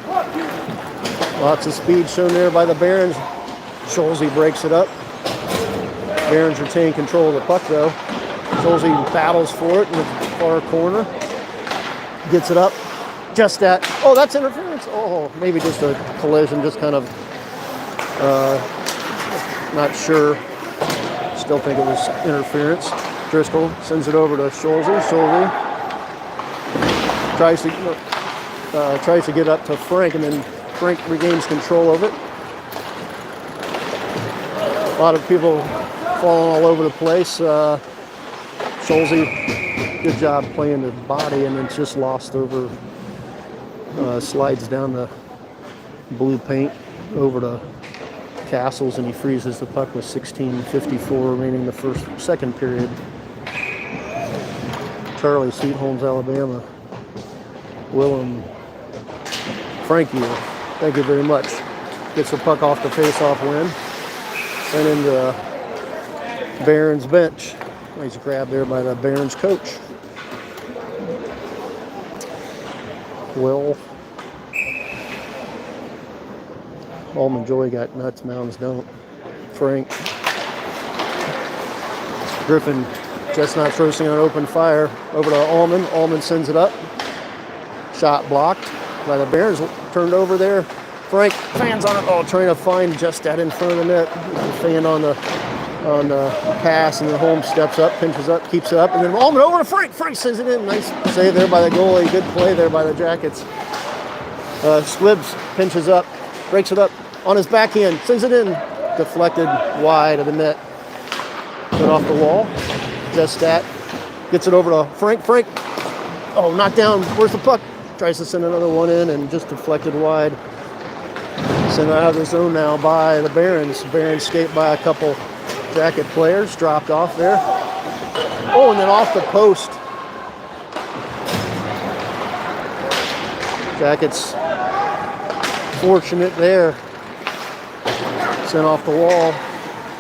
Lots of speed shown there by the Barons. Schulze breaks it up. Barons retain control of the puck though. Schulze battles for it in the far corner. Gets it up. Just at, oh, that's interference. Oh, maybe just a collision, just kind of, not sure. Still think it was interference. Driscoll sends it over to Schulze. Schulze tries to get up to Frank, and then Frank regains control of it. A lot of people falling all over the place. Schulze, good job playing the body, and it's just lost over. Slides down the blue paint over to Castles, and he freezes the puck with 16:54 remaining the second period. Charlie, Sweet Homes, Alabama. Willem, Frankie, thank you very much. Gets the puck off the face-off win. Sent into Barons bench. Nice grab there by the Barons coach. Will. Almond Joy got nuts, Mounds don't. Frank. Griffin, Chestnut's roasting on open fire. Over to Almond. Almond sends it up. Shot blocked by the Barons. Turned over there. Frank fans on it. Oh, trying to find just that in front of the net. Fan on the pass, and then Holmes steps up, pinches up, keeps it up, and then Almond over to Frank. Frank sends it in. Nice save there by the goalie. Good play there by the Jackets. Squibbs pinches up, breaks it up on his backhand, sends it in. Deflected wide of the net. Put off the wall. Just that. Gets it over to Frank. Frank. Oh, knocked down. Where's the puck? Tries to send another one in and just deflected wide. Sent out of the zone now by the Barons. Barons skate by a couple Jacket players. Dropped off there. Oh, and then off the post. Jackets fortunate there. Sent off the wall.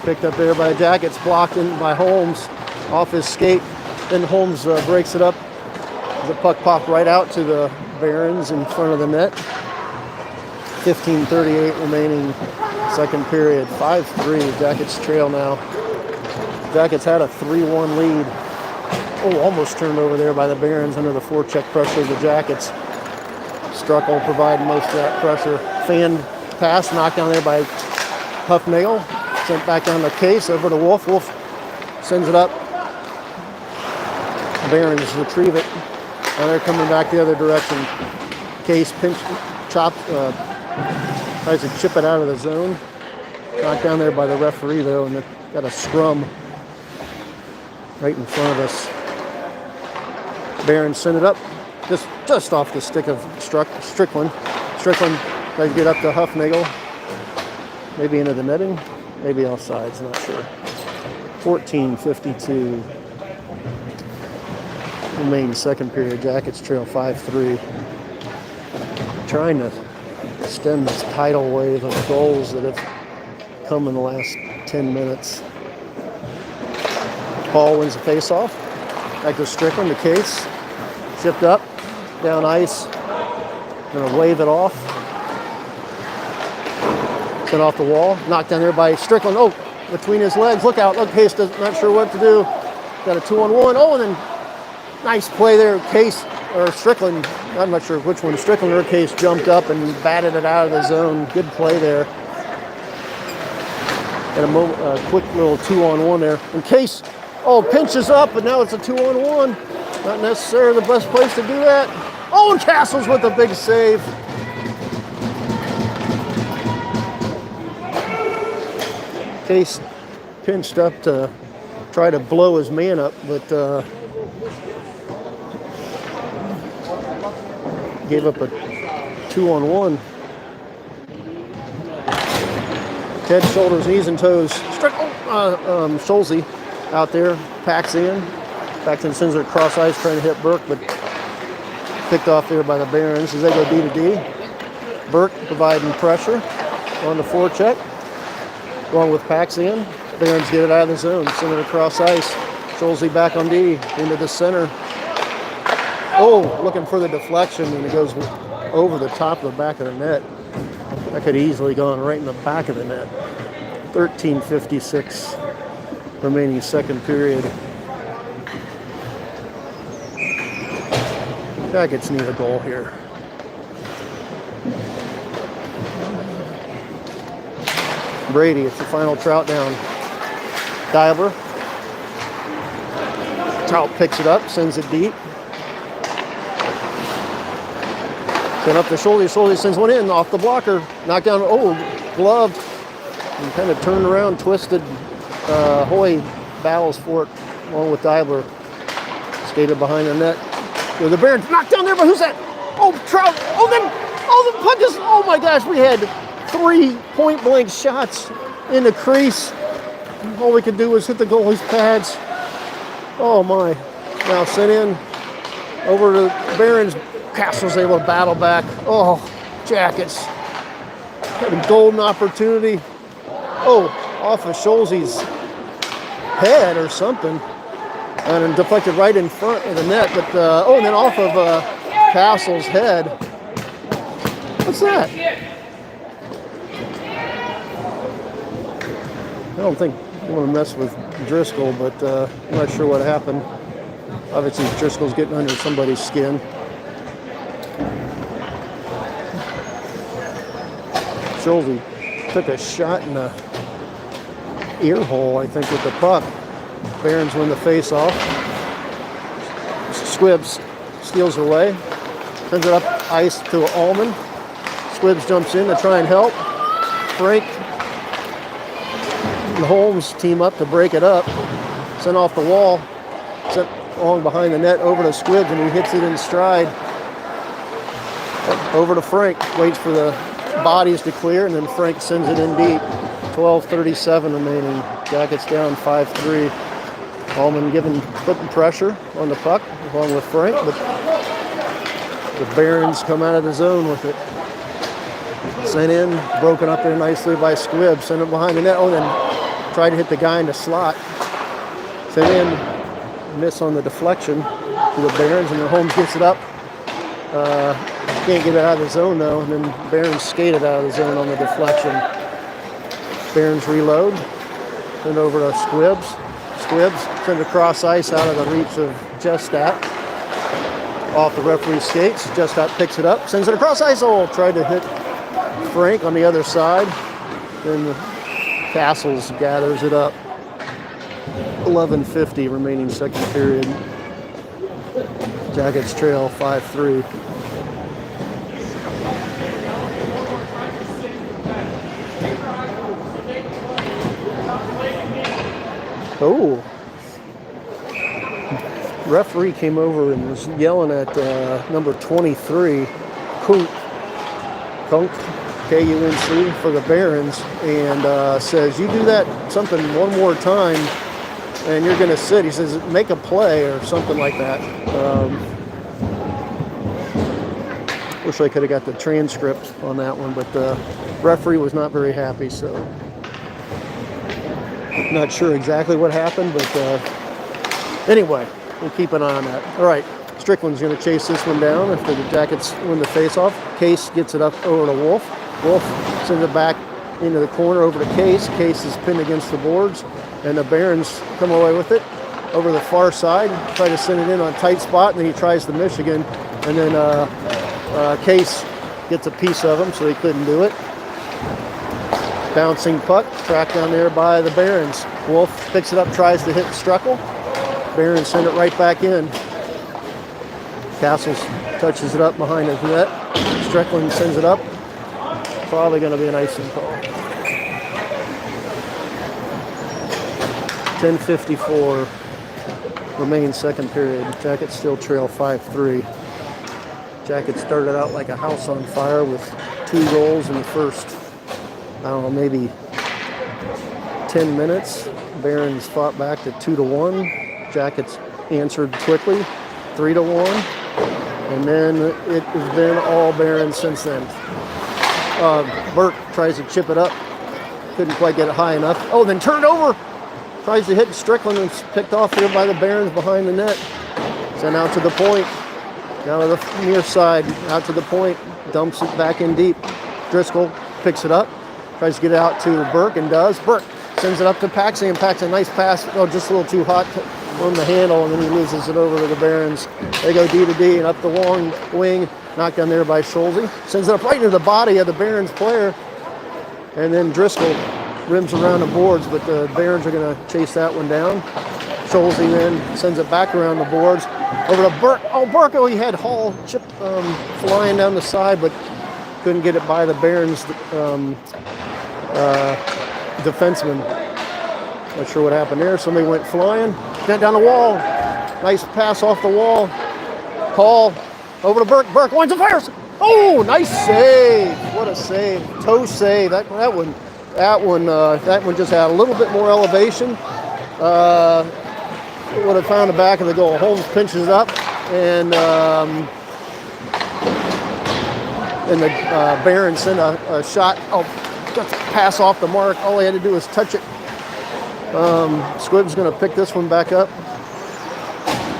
Picked up there by the Jackets. Blocked in by Holmes. Off his skate. Then Holmes breaks it up. The puck popped right out to the Barons in front of the net. 15:38 remaining second period. 5-3. Jackets trail now. Jackets had a 3-1 lead. Oh, almost turned over there by the Barons under the forecheck pressure of the Jackets. Struckle providing most of that pressure. Fan pass knocked down there by Huffnagel. Sent back down the Case over to Wolf. Wolf sends it up. Barons retrieve it. Now they're coming back the other direction. Case pinch, chop, tries to chip it out of the zone. Knocked down there by the referee though, and got a scrum right in front of us. Barons send it up, just off the stick of Strickland. Strickland tries to get up to Huffnagel. Maybe into the netting, maybe offsides, not sure. 14:52. Remain second period. Jackets trail 5-3. Trying to stem this tidal wave of goals that have come in the last 10 minutes. Paul wins the faceoff. Back to Strickland, the Case. Chipped up, down ice. Gonna wave it off. Sent off the wall. Knocked down there by Strickland. Oh, between his legs. Look out. Look, Case not sure what to do. Got a 2-on-1. Oh, and then nice play there. Case, or Strickland, I'm not sure which one. Strickland or Case jumped up and batted it out of the zone. Good play there. Got a quick little 2-on-1 there. And Case, pinches up, but now it's a 2-on-1. Not necessarily the best place to do that. Oh, and Castles with a big save. Case pinched up to try to blow his man up, but gave up a 2-on-1. Head, shoulders, knees, and toes. Schulze out there, packs in. Paxton sends it across ice trying to hit Burke, but picked off there by the Barons as they go D to D. Burke providing pressure on the forecheck. Along with Paxian. Barons get it out of the zone, send it across ice. Schulze back on D, into the center. Oh, looking for the deflection, and it goes over the top of the back of the net. That could easily gone right in the back of the net. 13:56 remaining second period. Jackets need a goal here. Brady, it's the final Trout down. Diver. Trout picks it up, sends it deep. Sent up to Schulte. Schulte sends one in off the blocker. Knocked down, gloved. And kind of turned around, twisted. Hoy battles for it along with Diver. Skated behind the net. The Barons knocked down there, but who's that? Oh, Trout. The puck is, oh my gosh, we had 3 point-blank shots in the crease. All we could do was hit the goalie's pads. Oh my. Now sent in over to Barons. Castle's able to battle back. Oh, Jackets. Had a golden opportunity. Oh, off of Schulze's head or something. And then deflected right in front of the net. But, and then off of Castle's head. What's that? I don't think I want to mess with Driscoll, but I'm not sure what happened. Obviously, Driscoll's getting under somebody's skin. Schulte took a shot in the ear hole, I think, with the puck. Barons win the face-off. Squibbs steals away. Sends it up ice to Allman. Squibbs jumps in to try and help. Frank and Holmes team up to break it up. Sent off the wall. Sent along behind the net over to Squibbs, and he hits it in stride. Over to Frank. Waits for the bodies to clear, and then Frank sends it in deep. 12:37 remaining. Jackets down 5-3. Allman putting pressure on the puck along with Frank, but the Barons come out of the zone with it. Sent in, broken up there nicely by Squibb. Sent it behind the net. Oh, then tried to hit the guy in the slot. Sent in, miss on the deflection to the Barons, and then Holmes gets it up. Can't get it out of the zone though, and then Barons skated out of the zone on the deflection. Barons reload, send over to Squibbs. Squibbs send across ice out of the reach of Jestat. Off the referee's skates. Jestat picks it up, sends it across ice. Oh, tried to hit Frank on the other side. Then the Castles gathers it up. 11:50 remaining second period. Jackets trail 5-3. Oh, referee came over and was yelling at number 23, Kunk, K-U-N-C, for the Barons, and says, you do that something one more time and you're going to sit. He says, make a play or something like that. Wish I could have got the transcript on that one, but the referee was not very happy, so not sure exactly what happened, but anyway, we'll keep an eye on that. All right, Strickland's going to chase this one down after the Jackets win the faceoff. Case gets it up over to Wolf. Wolf sends it back into the corner over to Case. Case is pinned against the boards, and the Barons come away with it over the far side. Try to send it in on a tight spot, and then he tries the Michigan, and then Case gets a piece of him, so he couldn't do it. Bouncing puck, tracked down there by the Barons. Wolf picks it up, tries to hit Struckle. Barons send it right back in. Castles touches it up behind his net. Strickland sends it up. Probably going to be an icing call. 10:54 remaining second period. Jackets still trail 5-3. Jackets started out like a house on fire with 2 goals in the first, I don't know, maybe 10 minutes. Barons fought back to 2-1. Jackets answered quickly, 3-1. And then it has been all Barons since then. Burke tries to chip it up. Couldn't quite get it high enough. Oh, then turned over. Tries to hit Strickland and it's picked off here by the Barons behind the net. Sent out to the point. Down to the near side, out to the point. Dumps it back in deep. Driscoll picks it up. Tries to get it out to Burke and does. Burke Sends it up to Paxing, and Paxing, nice pass. Oh, just a little too hot on the handle, and then he loses it over to the Barons. They go D to D and up the long wing. Knocked down there by Schulze. Sends it up right into the body of the Barons player. And then Driscoll rims around the boards, but the Barons are going to chase that one down. Schulze then sends it back around the boards. Over to Burke. Oh, Burke, he had Hall chip flying down the side, but couldn't get it by the Barons defenseman. Not sure what happened there. Somebody went flying. Went down the wall. Nice pass off the wall. Hall over to Burke. Burke wins and fires. Oh, nice save. What a save. Toe save. That one just had a little bit more elevation. Would have found the back of the goal. Holmes pinches up, and the Barons send a shot. Oh, got the pass off the mark. All he had to do was touch it. Squibb's going to pick this one back up.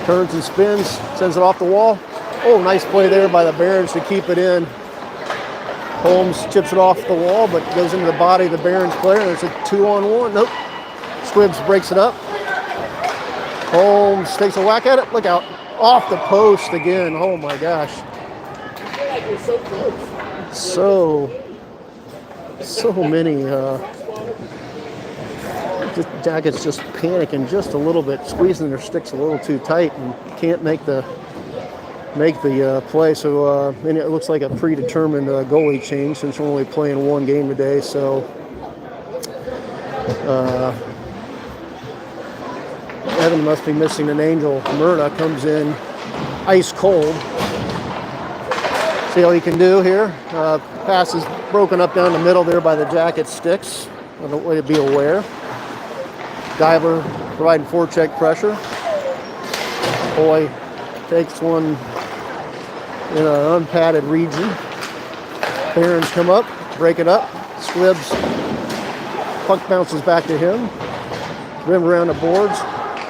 Turns and spins, sends it off the wall. Oh, nice play there by the Barons to keep it in. Holmes chips it off the wall, but goes into the body of the Barons player. There's a 2-on-1. Nope. Squibbs breaks it up. Holmes takes a whack at it. Look out. Off the post again. Oh my gosh. So many Jackets just panicking just a little bit, squeezing their sticks a little too tight, and can't make the play. So and it looks like a predetermined goalie change since we're only playing one game today. So Evan must be missing an angel. Myrna comes in ice cold. See how he can do here. Pass is broken up down the middle there by the Jacket sticks. A way to be aware. Diver providing forecheck pressure. Boy takes one in an unpadded region. Barons come up, break it up. Squibbs, puck bounces back to him. Rim around the boards.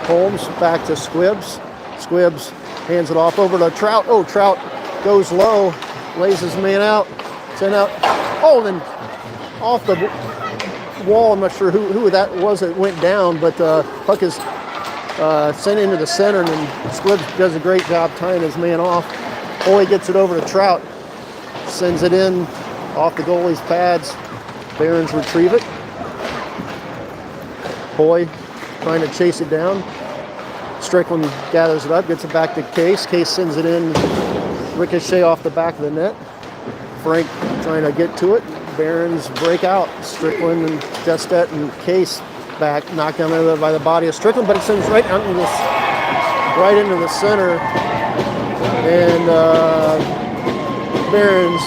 Holmes back to Squibbs. Squibbs hands it off over to Trout. Oh, Trout goes low, lays his man out, send out. Oh, then off the wall. I'm not sure who that was that went down, but puck is sent into the center, and then Squibbs does a great job tying his man off. Hoy gets it over to Trout, sends it in off the goalie's pads. Barons retrieve it. Hoy trying to chase it down. Strickland gathers it up, gets it back to Case. Case sends it in, ricochet off the back of the net. Frank trying to get to it. Barons break out. Strickland and Justet and Case back, knocked down there by the body of Strickland, but it sends right into the center. And Barons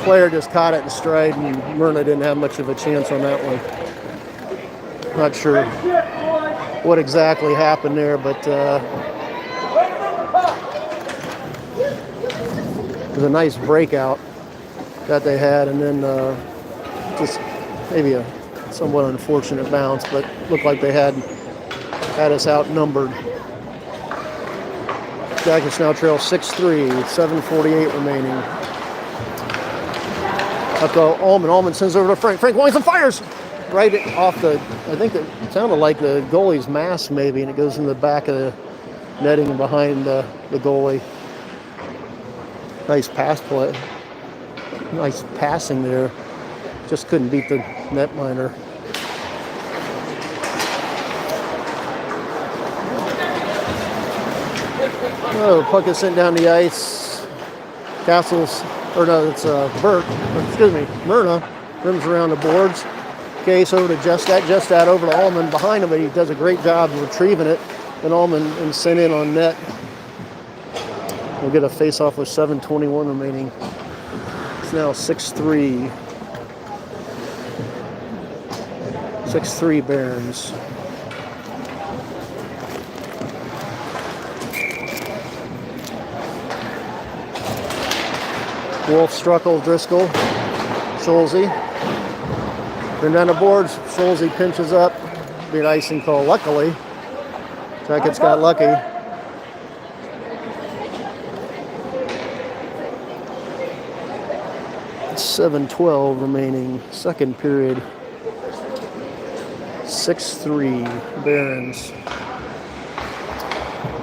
player just caught it in stride, and Myrna didn't have much of a chance on that one. Not sure what exactly happened there, but it was a nice breakout that they had, and then just maybe a somewhat unfortunate bounce, but looked like they had us outnumbered. Jackets now trail 6-3 with 7:48 remaining. Up to Allman. Allman sends over to Frank. Frank winds and fires right off the, I think it sounded like the goalie's mask maybe, and it goes in the back of the netting and behind the goalie. Nice pass play. Nice passing there. Just couldn't beat the netminder. Oh, puck is sent down the ice. Castles, or no, it's Burke, excuse me, Myrna rims around the boards. Case over to Justat. Justat over to Allman behind him, but he does a great job of retrieving it. And Allman and sent in on net. We'll get a face-off with 7:21 remaining. It's now 6-3. 6-3 Barons. Wolf, Struckle, Driscoll, Schulze. Then down the boards, Schulze pinches up. Be an icing call, luckily. Jackets got lucky. It's 7:12 remaining, second period. 6-3 Barons.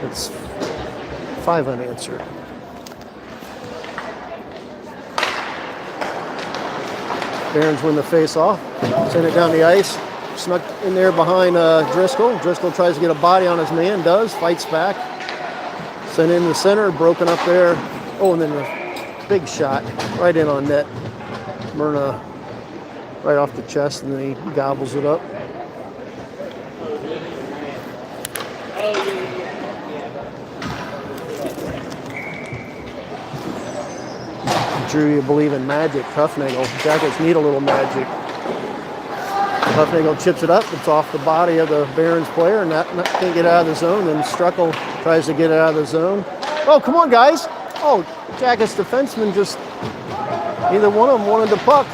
It's 5 unanswered. Barons win the face-off. Send it down the ice. Snuck in there behind Driscoll. Driscoll tries to get a body on his man. Does. Fights back. Sent in the center. Broken up there. Oh, and then the big shot right in on net. Myrna right off the chest, and then he gobbles it up. Drew, you believe in magic. Huffnagel. Jackets need a little magic. Huffnagel chips it up. It's off the body of the Barons player, and that can't get out of the zone. Then Struckel tries to get it out of the zone. Oh, come on, guys. Oh, Jackets defenseman just, neither one of them wanted the puck.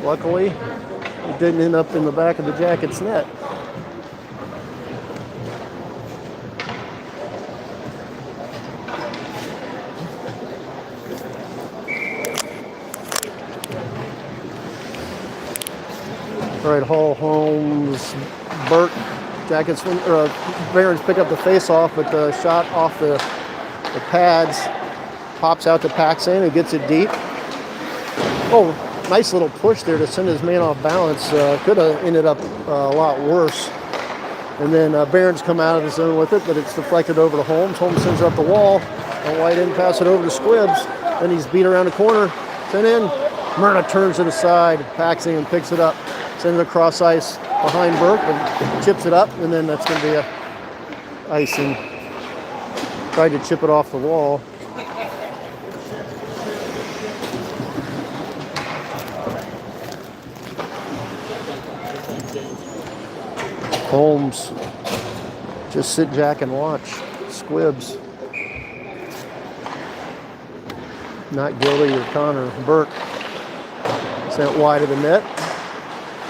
Luckily, it didn't end up in the back of the Jackets' net. All right, Hall, Holmes, Burke, Jackets, Barons pick up the face-off, but the shot off the pads pops out to Paxson, who gets it deep. Oh, nice little push there to send his man off balance. Could have ended up a lot worse. And then Barons come out of the zone with it, but it's deflected over to Holmes. Holmes sends it up the wall. White didn't pass it over to Squibbs. Then he's beat around the corner. Sent in. Myrna turns it aside. Paxson picks it up. Sends it across ice behind Burke and chips it up. And then that's going to be a icing. Tried to chip it off the wall. Holmes, just sit Jack and watch. Squibbs, not guilty of Connor. Burke sent wide of the net.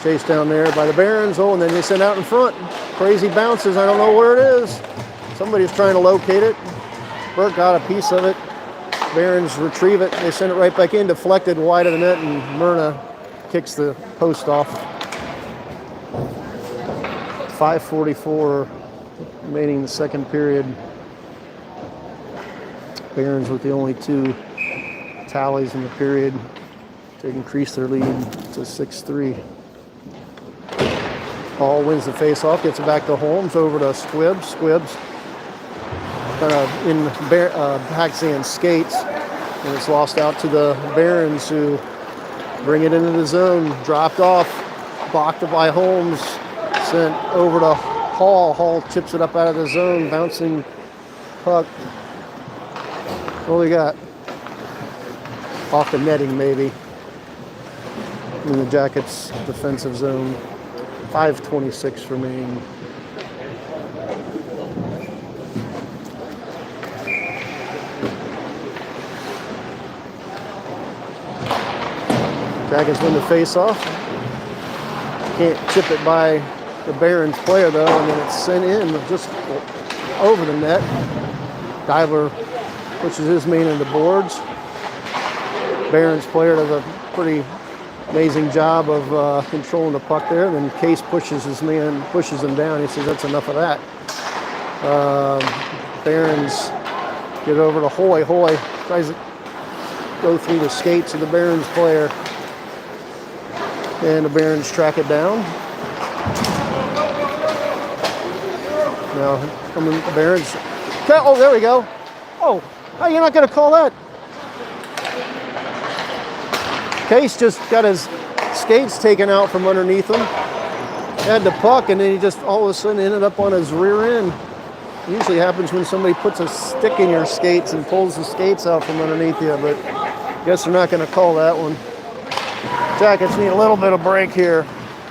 Chased down there by the Barons. Oh, and then they sent out in front. Crazy bounces. I don't know where it is. Somebody's trying to locate it. Burke got a piece of it. Barons retrieve it. They send it right back in, deflected wide of the net, and Myrna kicks the post off. 5:44 remaining in the second period. Barons with the only 2 tallies in the period to increase their lead to 6-3. Hall wins the face-off, gets it back to Holmes, over to Squibbs. Squibbs in Paxson skates, and it's lost out to the Barons, who bring it into the zone. Dropped off, blocked by Holmes, sent over to Hall. Hall chips it up out of the zone, bouncing puck. What do we got? Off the netting, maybe. In the Jackets' defensive zone. 5:26 remaining. Jackets win the face-off. Can't chip it by the Barons player, though, and then it's sent in just over the net. Divler pushes his man into boards. Barons player does a pretty amazing job of controlling the puck there. Then Case pushes his man, pushes him down. He says, that's enough of that. Barons get over to Hoy. Hoy tries to go through the skates of the Barons player. And the Barons track it down. Now, coming the Barons. Oh, there we go. Oh, you're not going to call that. Case just got his skates taken out from underneath him. Had the puck, and then he just all of a sudden ended up on his rear end. It usually happens when somebody puts a stick in your skates and pulls the skates out from underneath you, but I guess they're not going to call that one. Jackets need a little bit of break here.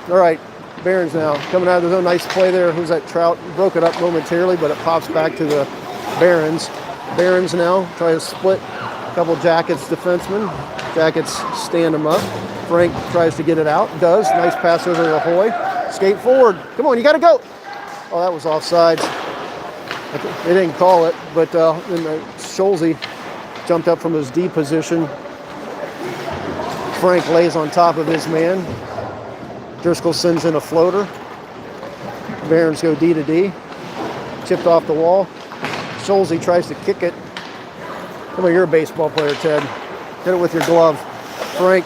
All right, Barons now coming out of the zone. Nice play there. Who's that? Trout broke it up momentarily, but it pops back to the Barons. Barons now try to split a couple Jackets defensemen. Jackets stand them up. Frank tries to get it out. Does. Nice pass over to Hoy. Skate forward. Come on, you got to go. Oh, that was offsides. They didn't call it, but then Schulze jumped up from his D position. Frank lays on top of his man. Driscoll sends in a floater. Barons go D to D. Chipped off the wall. Schulze tries to kick it. Come on, you're a baseball player, Ted. Hit it with your glove. Frank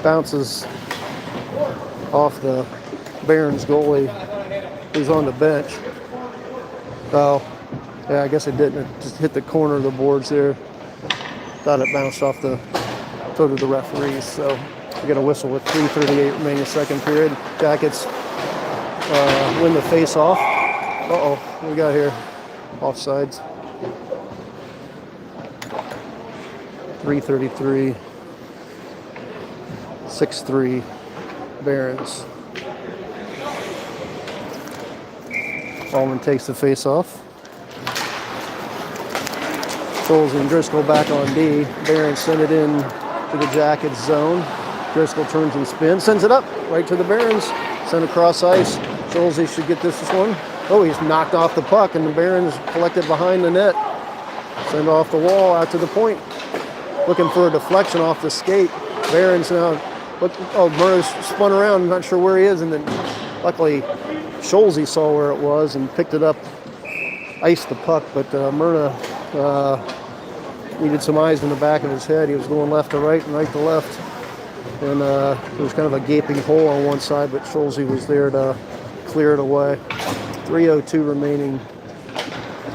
bounces off the Barons goalie who's on the bench. Oh, yeah, I guess it didn't. It just hit the corner of the boards there. Thought it bounced off the foot of the referees. So we get a whistle with 3:38 remaining second period. Jackets win the face-off. Uh-oh, what we got here? Offsides. 3:33. 6-3 Barons. Allman takes the face-off. Schulze and Driscoll back on D. Barons send it in to the Jackets zone. Driscoll turns and spins, sends it up right to the Barons. Sent across ice. Schulze should get this one. Oh, he's knocked off the puck, and the Barons collected behind the net. Send off the wall out to the point. Looking for a deflection off the skate. Barons now. Murray's spun around, not sure where he is, and then luckily Schulze saw where it was and picked it up, iced the puck, but Myrna needed some eyes in the back of his head. He was going left to right and right to left, and there was kind of a gaping hole on one side, but Schulze was there to clear it away. 3:02 remaining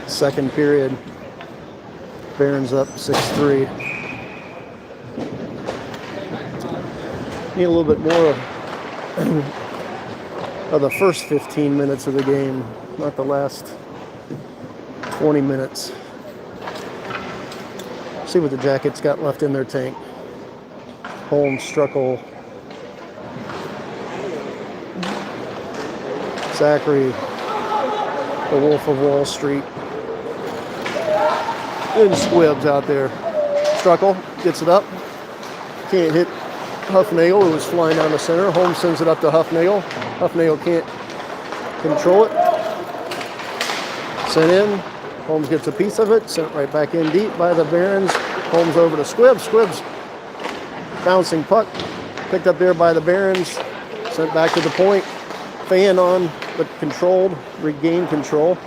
second period. Barons up 6-3. Need a little bit more of the first 15 minutes of the game, not the last 20 minutes. See what the Jackets got left in their tank. Holmes, Struckle, Zachary, the Wolf of Wall Street, and Squibbs out there. Struckle gets it up, can't hit Huffnagel, who was flying down the center. Holmes sends it up to Huffnagel. Huffnagel can't control it. Sent in. Holmes gets a piece of it. Sent right back in deep by the Barons. Holmes over to Squibbs. Squibbs bouncing puck. Picked up there by the Barons. Sent back to the point. Fan on, but controlled. Regained control.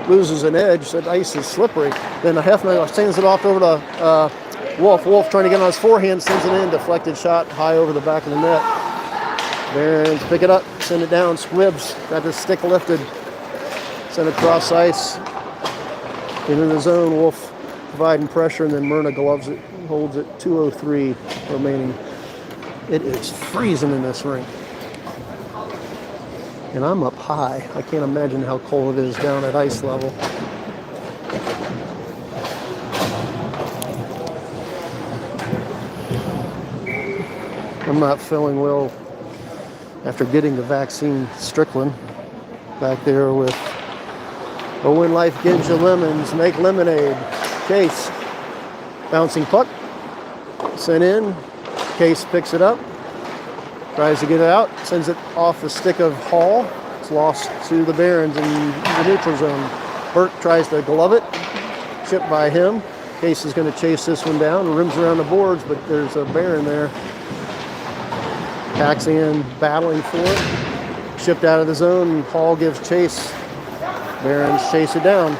Loses an edge. That ice is slippery. Then Huffnagel sends it off over to Wolf. Wolf trying to get on his forehand, sends it in, deflected shot high over the back of the net. Barons pick it up, send it down. Squibbs got the stick lifted, send it across ice into the zone. Wolf providing pressure, and then Myrna gloves it, holds it. 2:03 remaining. It is freezing in this rink, and I'm up high. I can't imagine how cold it is down at ice level. I'm not feeling well after getting the vaccine. Strickland back there with when life gives you lemons, make lemonade. Case bouncing puck, sent in. Case picks it up, tries to get it out, sends it off the stick of Hall. It's lost to the Barons in the neutral zone. Burke tries to glove it, chipped by him. Case is going to chase this one down, rims around the boards, but there's a Baron there. Paxian battling for it. Shipped out of the zone. Hall gives chase. Barons chase it down.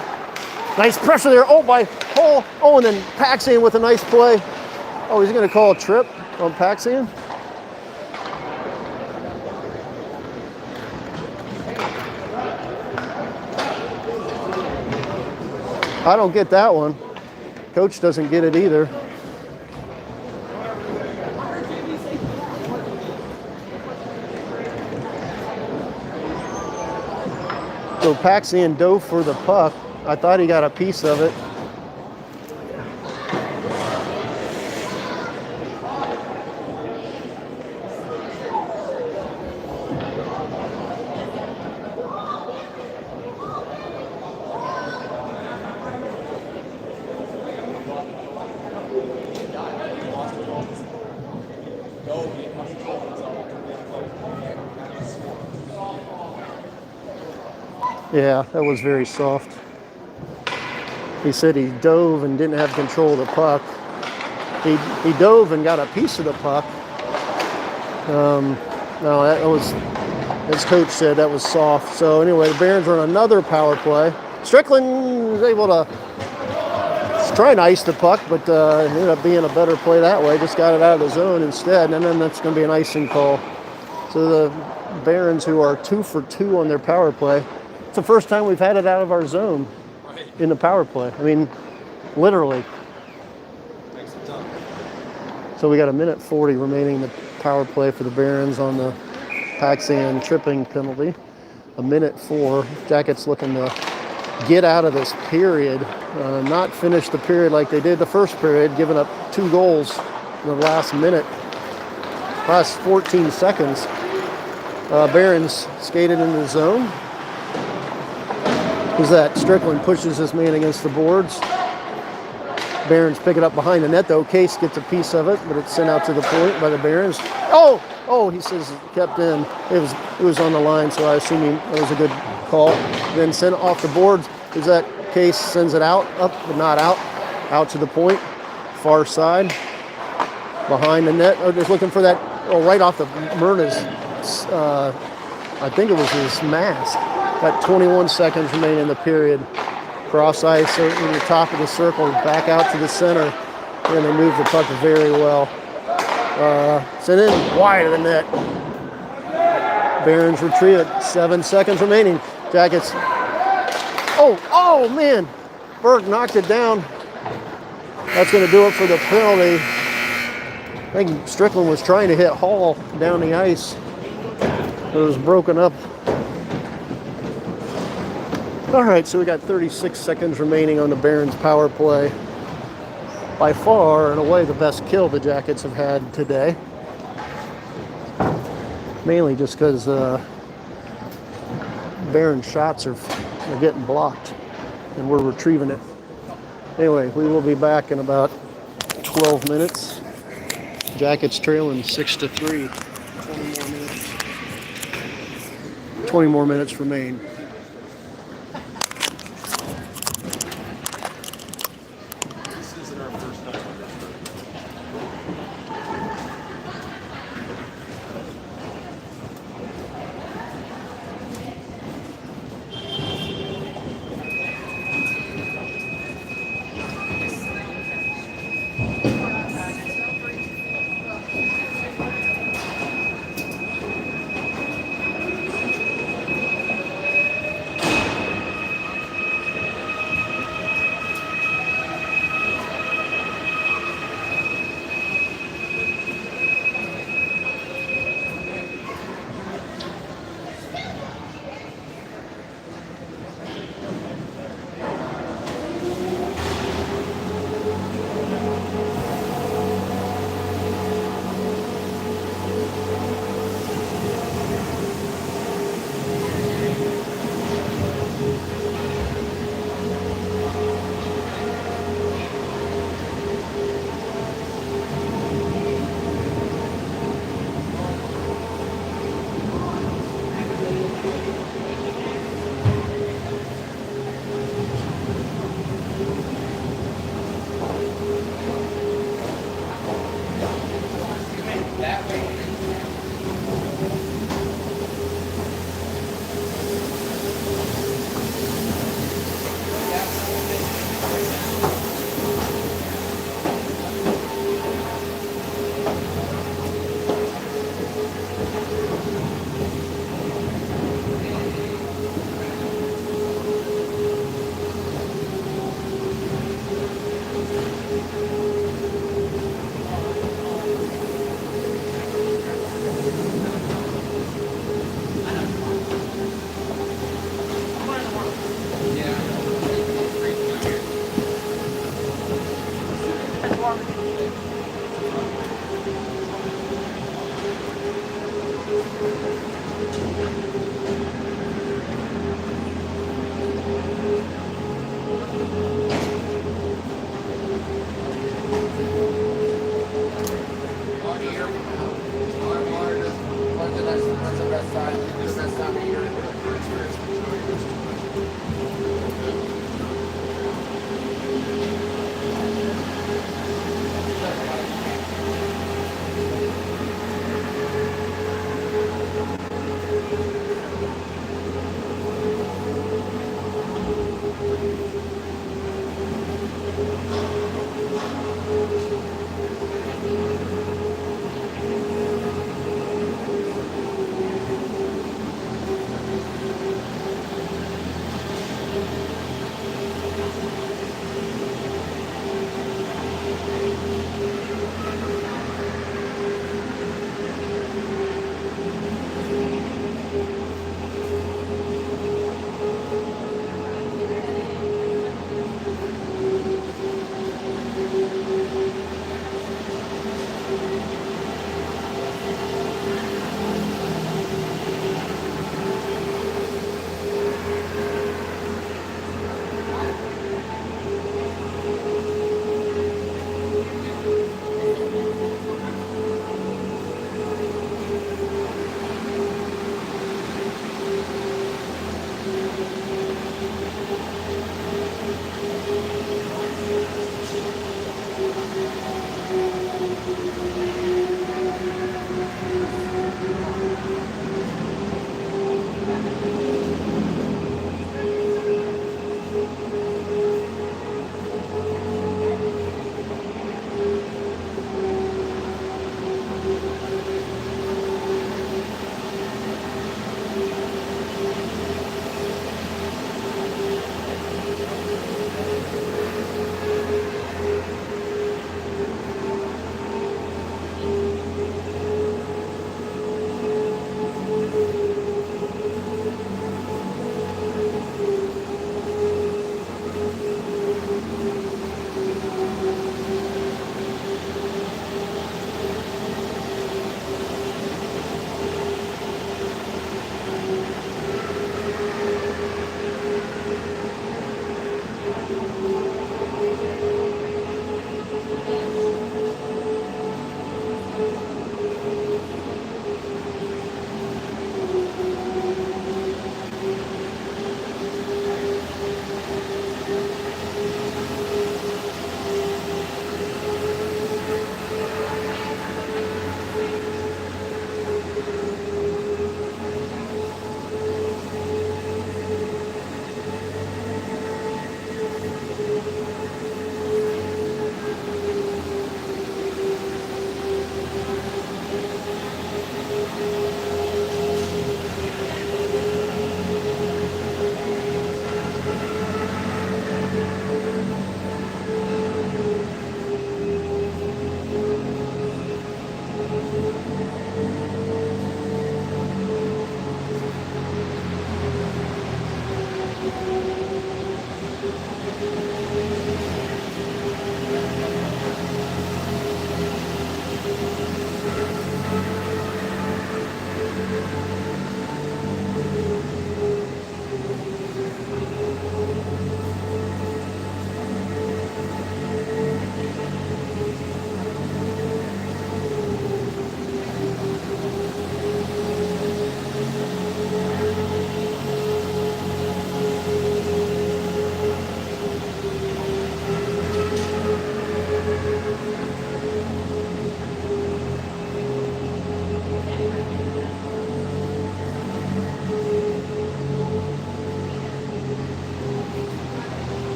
Nice pressure there. Oh, by Hall. Oh, and then Paxian with a nice play. Oh, he's going to call a trip on Paxian. I don't get that one. Coach doesn't get it either. So Paxian dove for the puck. I thought he got a piece of it. Yeah, that was very soft. He said he dove and didn't have control of the puck. he dove and got a piece of the puck. No, that was, as coach said, that was soft. So anyway, the Barons run another power play. Strickland was able to try and ice the puck, but ended up being a better play that way. Just got it out of the zone instead, and then that's going to be an icing call. So the Barons, who are 2 for 2 on their power play, it's the first time we've had it out of our zone in the power play. I mean, literally. Makes it tough. So we got 1:40 remaining in the power play for the Barons on the Paxson tripping penalty. 1:04. Jackets looking to get out of this period, not finish the period like they did the first period, giving up 2 goals in the last minute, last 14 seconds. Barons skated into the zone. Who's that? Strickland pushes his man against the boards. Barons pick it up behind the net though. Case gets a piece of it, but it's sent out to the point by the Barons. Oh, he says it kept in. It was on the line, so I assume it was a good call. Then sent it off the boards. Is that Case sends it out, up but not out, out to the point, far side, behind the net. Oh, just looking for that. Oh, right off the Myrna's. I think it was his mask. Got 21 seconds remaining in the period. Cross ice in the top of the circle, back out to the center, and they move the puck very well. Sent in wide of the net. Barons retrieve it. 7 seconds remaining. Jackets. Oh man! Burke knocked it down. That's going to do it for the penalty. I think Strickland was trying to hit Hall down the ice. It was broken up. All right, so we got 36 seconds remaining on the Barons power play. By far and away the best kill the Jackets have had today. Mainly just because Barons shots are getting blocked and we're retrieving it. Anyway, we will be back in about 12 minutes. Jackets trailing 6-3. 20 more minutes remain.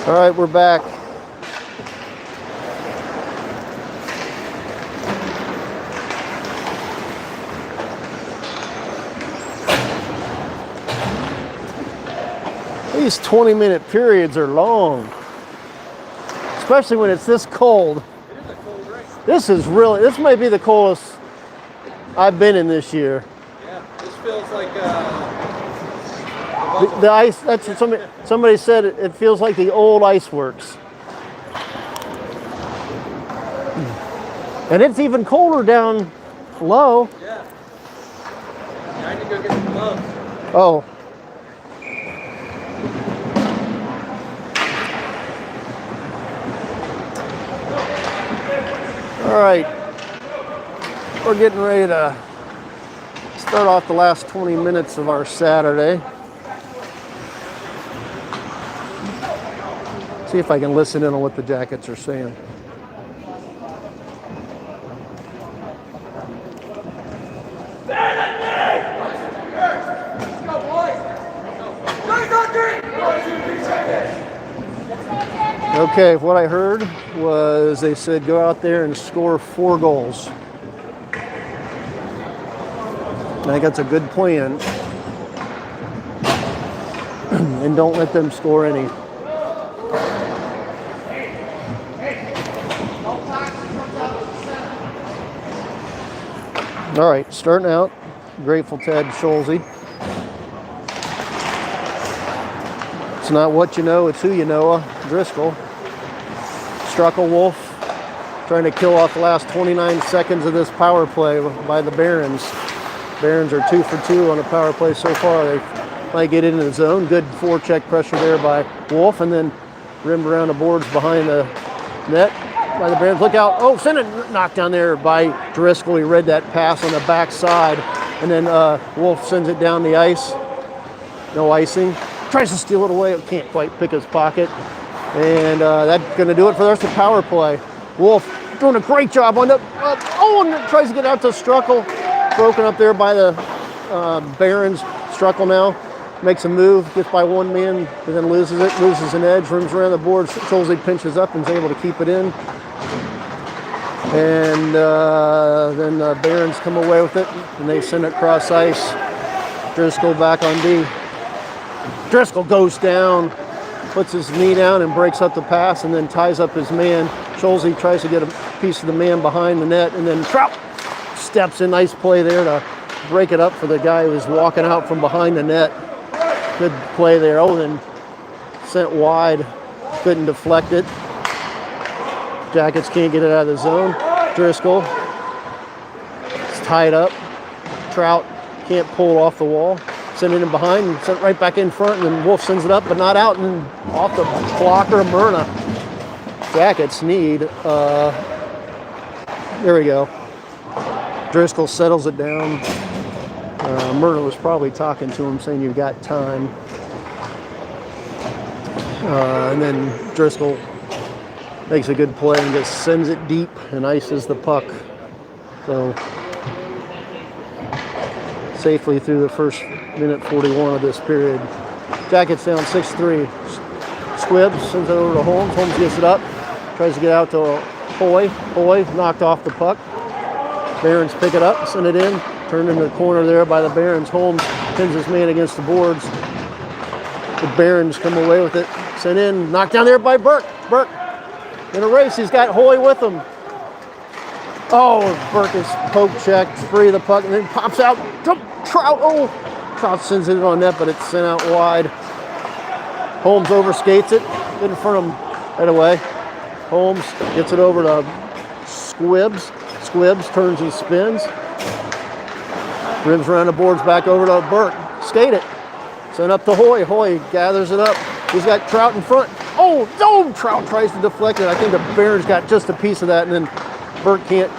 All right, we're back. These 20-minute periods are long, especially when it's this cold. It is a cold race. This might be the coldest I've been in this year. Yeah, this feels like The ice, that's what somebody said, it feels like the old ice works. And it's even colder down low. yeah. I need to go get some gloves. Oh. All right. We're getting ready to start off the last 20 minutes of our Saturday. See if I can listen in on what the Jackets are saying. Okay, what I heard was they said go out there and score 4 goals. I think that's a good plan. And don't let them score any. All right, starting out, Grateful Ted Schulze. It's not what you know, it's who you know. Driscoll. Struckle Wolf trying to kill off the last 29 seconds of this power play by the Barons. Barons are 2 for 2 on a power play so far. They might get into the zone. Good forecheck pressure there by Wolf, and then rimmed around the boards behind the net by the Barons. Look out. Oh, send it knocked down there by Driscoll. He read that pass on the backside, and then Wolf sends it down the ice. No icing. Tries to steal it away. Can't quite pick his pocket. And that's going to do it for the rest of the power play. Wolf doing a great job on the... and tries to get out to Struckle. Broken up there by the Barons. Struckle now makes a move, gets by one man, and then loses it, loses an edge, rims around the board. Schulze pinches up and is able to keep it in. And then the Barons come away with it, and they send it cross ice. Driscoll back on D. Driscoll goes down, puts his knee down and breaks up the pass, and then ties up his man. Schulze tries to get a piece of the man behind the net, and then Trout steps in. Nice play there to break it up for the guy who was walking out from behind the net. Good play there. Oh, then sent wide. Couldn't deflect it. Jackets can't get it out of the zone. Driscoll is tied up. Trout can't pull it off the wall. Send it in behind and sent it right back in front, and then Wolf sends it up, but not out, and off the blocker of Myrna. Jackets need, there we go. Driscoll settles it down. Myrna was probably talking to him, saying, "You've got time." And then Driscoll makes a good play and just sends it deep and ices the puck. So safely through the first minute 41 of this period. Jackets down 6-3. Squibbs sends it over to Holmes. Holmes gets it up. Tries to get out to Hoy. Hoy knocked off the puck. Barons pick it up, send it in. Turned into the corner there by the Barons. Holmes pins his man against the boards. The Barons come away with it. Sent in. Knocked down there by Burke. Burke in a race. He's got Hoy with him. Oh, Burke is poke checked, free of the puck, and then pops out. Trout. Oh, Trout sends it on net, but it's sent out wide. Holmes overskates it. In front of him right away. Holmes gets it over to Squibbs. Squibbs turns and spins. Rims around the boards back over to Burke. Skate it. Send up to Hoy. Hoy gathers it up. He's got Trout in front. Oh, Trout tries to deflect it. I think the Barons got just a piece of that, and then Burke can't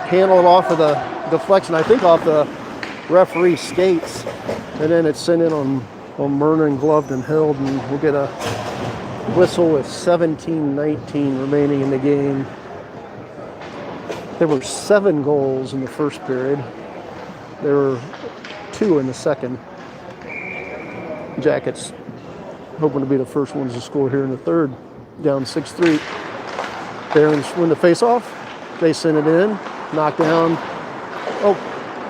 handle it off of the deflection. I think off the referee skates. And then it's sent in on Myrna and gloved and held, and we'll get a whistle with 17:19 remaining in the game. There were 7 goals in the first period. There were 2 in the second. Jackets hoping to be the first ones to score here in the third. Down 6-3. Barons win the face-off. They send it in. Knocked down. Oh,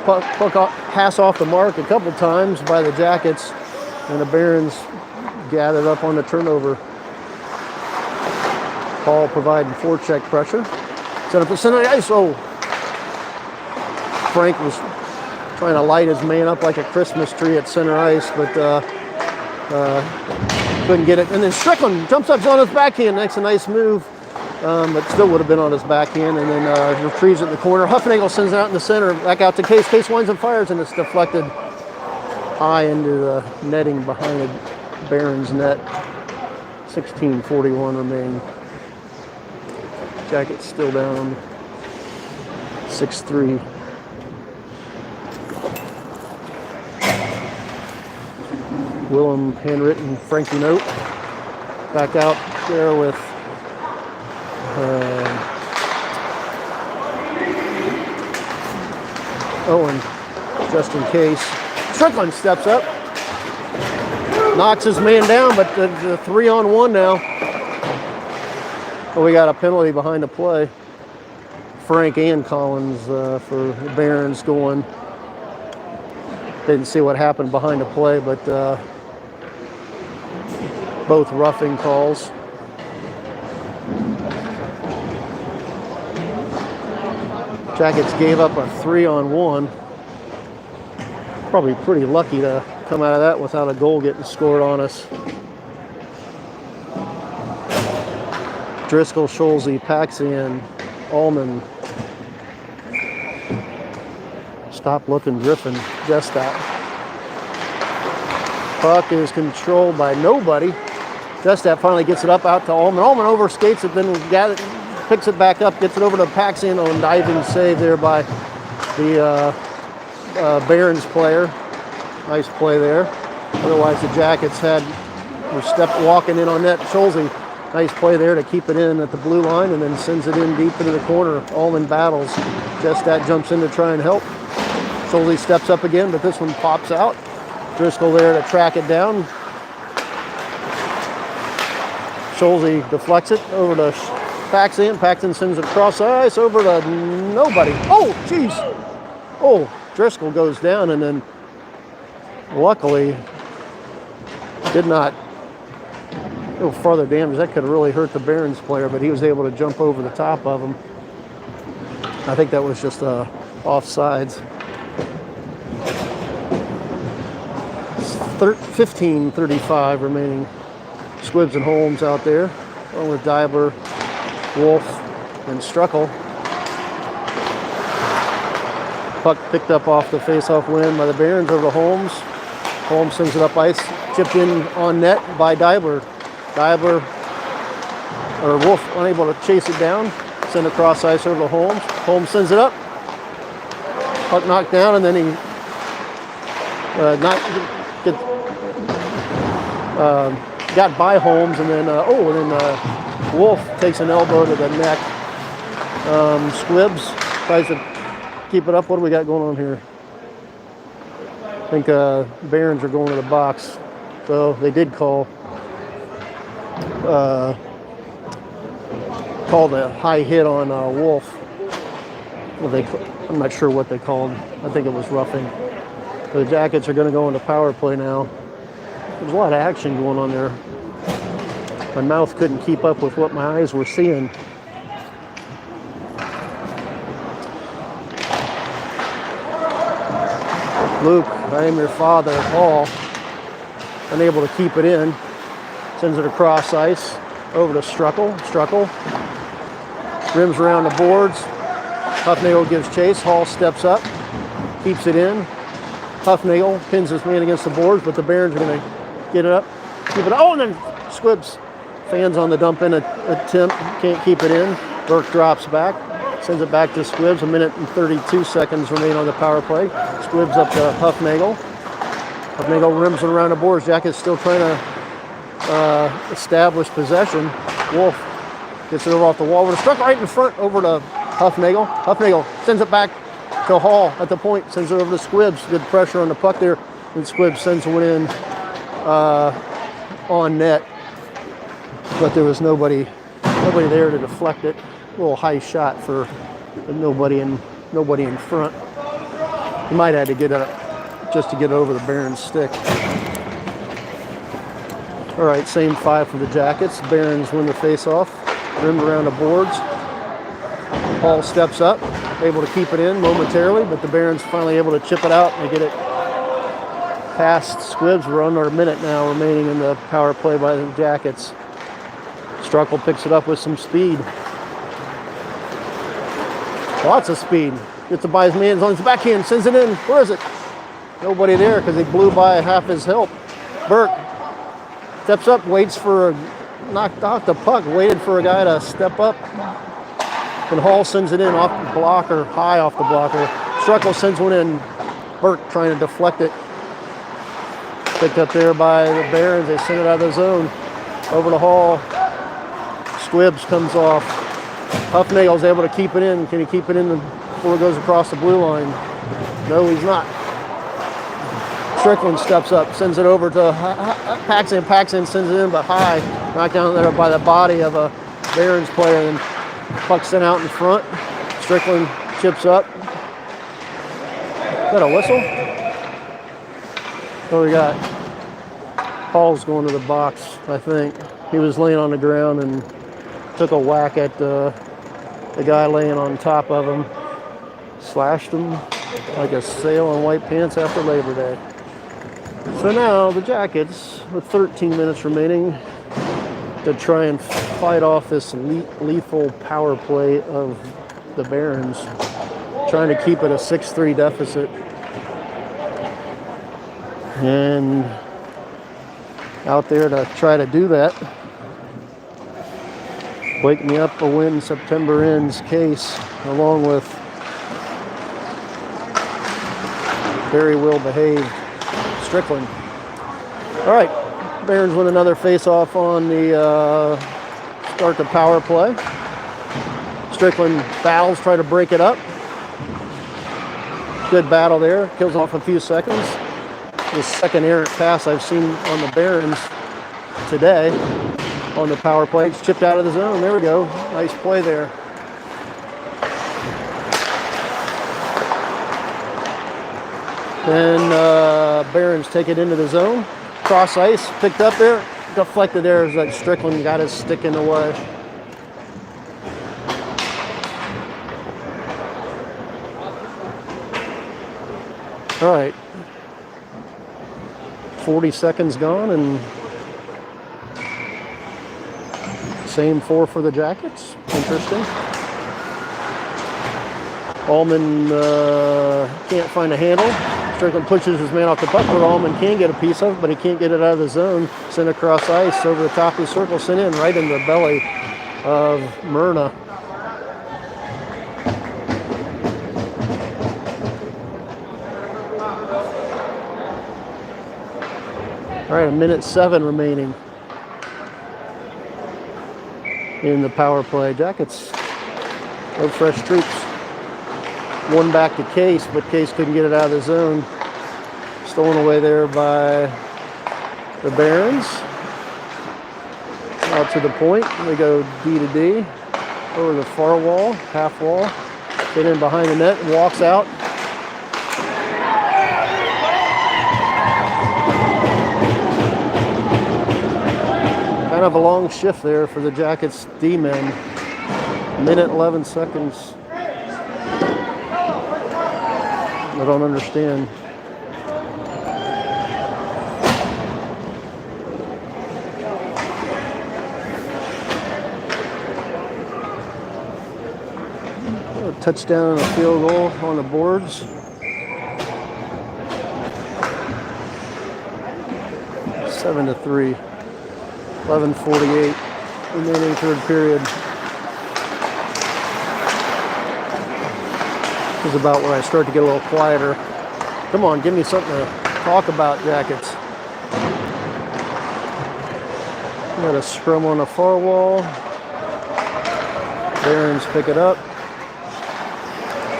pass off the mark a couple times by the Jackets. And the Barons gathered up on the turnover. Paul providing forecheck pressure. Set up the center of the ice. Oh, Frank was trying to light his man up like a Christmas tree at center ice, but couldn't get it. And then Strickland jumps up on his backhand, makes a nice move, but still would have been on his backhand, and then retrieves it in the corner. Huffnagel sends it out in the center, back out to Case. Case winds and fires, and it's deflected high into the netting behind the Barons net. 16:41 remaining. Jackets still down 6-3. Willem handwritten, Frankie Note back out there with Owen, just in case. Strickland steps up, knocks his man down, but the 3-on-1 now. Well, we got a penalty behind the play. Frank and Collins for the Barons going. Didn't see what happened behind the play, but both roughing calls. Jackets gave up a 3-on-1. Probably pretty lucky to come out of that without a goal getting scored on us. Driscoll, Scholze, Paxian, Allman. Stop looking, Griffin, Jestat. Puck is controlled by nobody. Jestat finally gets it up out to Allman. Allman overskates it, then picks it back up, gets it over to Paxian. Oh, diving save there by the Barons player. Nice play there. Otherwise, the Jackets were walking in on net. Scholze, nice play there to keep it in at the blue line, and then sends it in deep into the corner. Allman battles. Jestat jumps in to try and help. Scholze steps up again, but this one pops out. Driscoll there to track it down. Scholze deflects it over to Paxton. Paxton sends it across ice over to nobody. Oh, jeez. Oh, Driscoll goes down, and then luckily did not go farther damage. That could have really hurt the Barons player, but he was able to jump over the top of him. I think that was just offsides. 15:35 remaining. Squibbs and Holmes out there, along with Deibler, Wolf, and Struckel. Puck picked up off the face-off win by the Barons over to Holmes. Holmes sends it up ice, chipped in on net by Deibler. Wolf unable to chase it down, send across ice over to Holmes. Holmes sends it up. Puck knocked down, and then he got by Holmes, and then Wolf takes an elbow to the neck. Squibbs tries to keep it up. What do we got going on here? I think Barons are going to the box, so they did call the high hit on Wolf. I'm not sure what they called. I think it was roughing. The Jackets are going to go into power play now. There's a lot of action going on there. My mouth couldn't keep up with what my eyes were seeing. Luke, I am your father, Paul, unable to keep it in. Sends it across ice over to Struckel. Struckel rims around the boards. Huffnagel gives chase. Hall steps up, keeps it in. Huffnagel pins his man against the boards, but the Barons are going to get it up, keep it. Oh, and then Squibbs fans on the dump in attempt, can't keep it in. Burke drops back, sends it back to Squibbs. 1 minute and 32 seconds remain on the power play. Squibbs up to Huffnagel. Huffnagel rims around the boards. Jackets still trying to establish possession. Wolf gets it over off the wall. We're struck right in front over to Huffnagel. Huffnagel sends it back to Hall at the point, sends it over to Squibbs. Good pressure on the puck there, and Squibbs sends one in on net, but there was nobody there to deflect it. A little high shot for nobody in front. He might have had to get up just to get over the Barons stick. All right, same 5 for the Jackets. Barons win the face-off, rimmed around the boards. Hall steps up, able to keep it in momentarily, but the Barons finally able to chip it out and get it past Squibs. We're under a minute now remaining in the power play by the Jackets. Struckle picks it up with some speed. Lots of speed. Gets it by his man on his backhand, sends it in. Where is it? Nobody there because he blew by half his help. Burke steps up, waits for knocked out the puck, waited for a guy to step up. And Hall sends it in off the blocker, high off the blocker. Struckle sends one in. Burke trying to deflect it. Picked up there by the Barons. They send it out of the zone. Over to Hall. Squibs comes off. Huffnagel's able to keep it in. Can he keep it in before it goes across the blue line? No, he's not. Strickland steps up, sends it over to Paxson. Paxson sends it in, but high. Knocked down there by the body of a Barons player. And puck sent out in front. Strickland chips up. Is that a whistle? What do we got? Hall's going to the box, I think. He was laying on the ground and took a whack at the guy laying on top of him. Slashed him like a sail on white pants after Labor Day. So now the Jackets, with 13 minutes remaining, to try and fight off this lethal power play of the Barons, trying to keep it a 6-3 deficit. And out there to try to do that, Wake Me Up a Win September Ends case, along with very well behaved Strickland. All right, Barons win another face-off on the start the power play. Strickland battles, try to break it up. Good battle there, kills off a few seconds. The second errant pass I've seen on the Barons today on the power play. It's chipped out of the zone. There we go. Nice play there. Then Barons take it into the zone. Cross ice, picked up there. Deflected there as that Strickland got his stick in the way. All right. 40 seconds gone, and same 4 for the Jackets. Interesting. Allman can't find a handle. Strickland pushes his man off the puck where Allman can get a piece of it, but he can't get it out of the zone. Sent across ice over the top of the circle, sent in right in the belly of Myrna. All right, 1:07 remaining in the power play. Jackets, no fresh troops. One back to Case, but Case couldn't get it out of the zone. Stolen away there by the Barons. Out to the point. They go D to D. Over the far wall, half wall. Get in behind the net and walks out. Kind of a long shift there for the Jackets D-men. 1:11 seconds. I don't understand. A touchdown and a field goal on the boards. 7-3. 11:48 remaining third period. This is about where I start to get a little quieter. Come on, give me something to talk about, Jackets. We got a scrum on the far wall. Barons pick it up.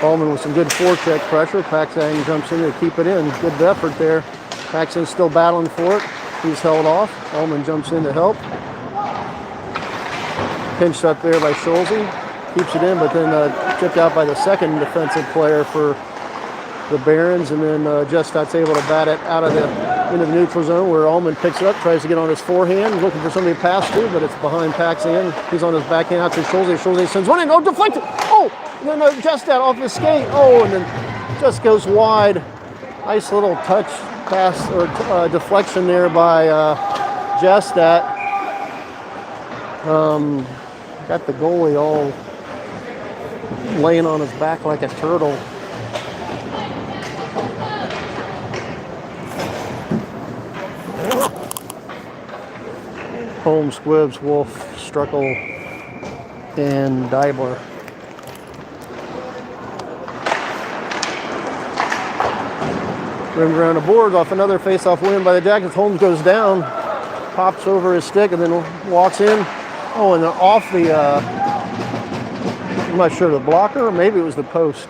Allman with some good forecheck pressure. Paxson jumps in to keep it in. Good effort there. Paxson still battling for it. He's held off. Allman jumps in to help. Pinched up there by Schulze. Keeps it in, but then tipped out by the second defensive player for the Barons, and then Justot's able to bat it out of the into the neutral zone where Allman picks it up, tries to get on his forehand, looking for somebody to pass to, but it's behind Paxson. He's on his backhand out to Schulze. Schulze sends one in. Oh, deflected. Oh, and then Justot off his skate. Oh, and then just goes wide. Nice little touch pass or deflection there by Justot. Got the goalie all laying on his back like a turtle. Holmes, Squibbs, Wolf, Struckel, and Deibler. Rimmed around the boards off another face-off win by the Jackets. Holmes goes down, pops over his stick, and then walks in. Oh, and off the, I'm not sure, the blocker, or maybe it was the post.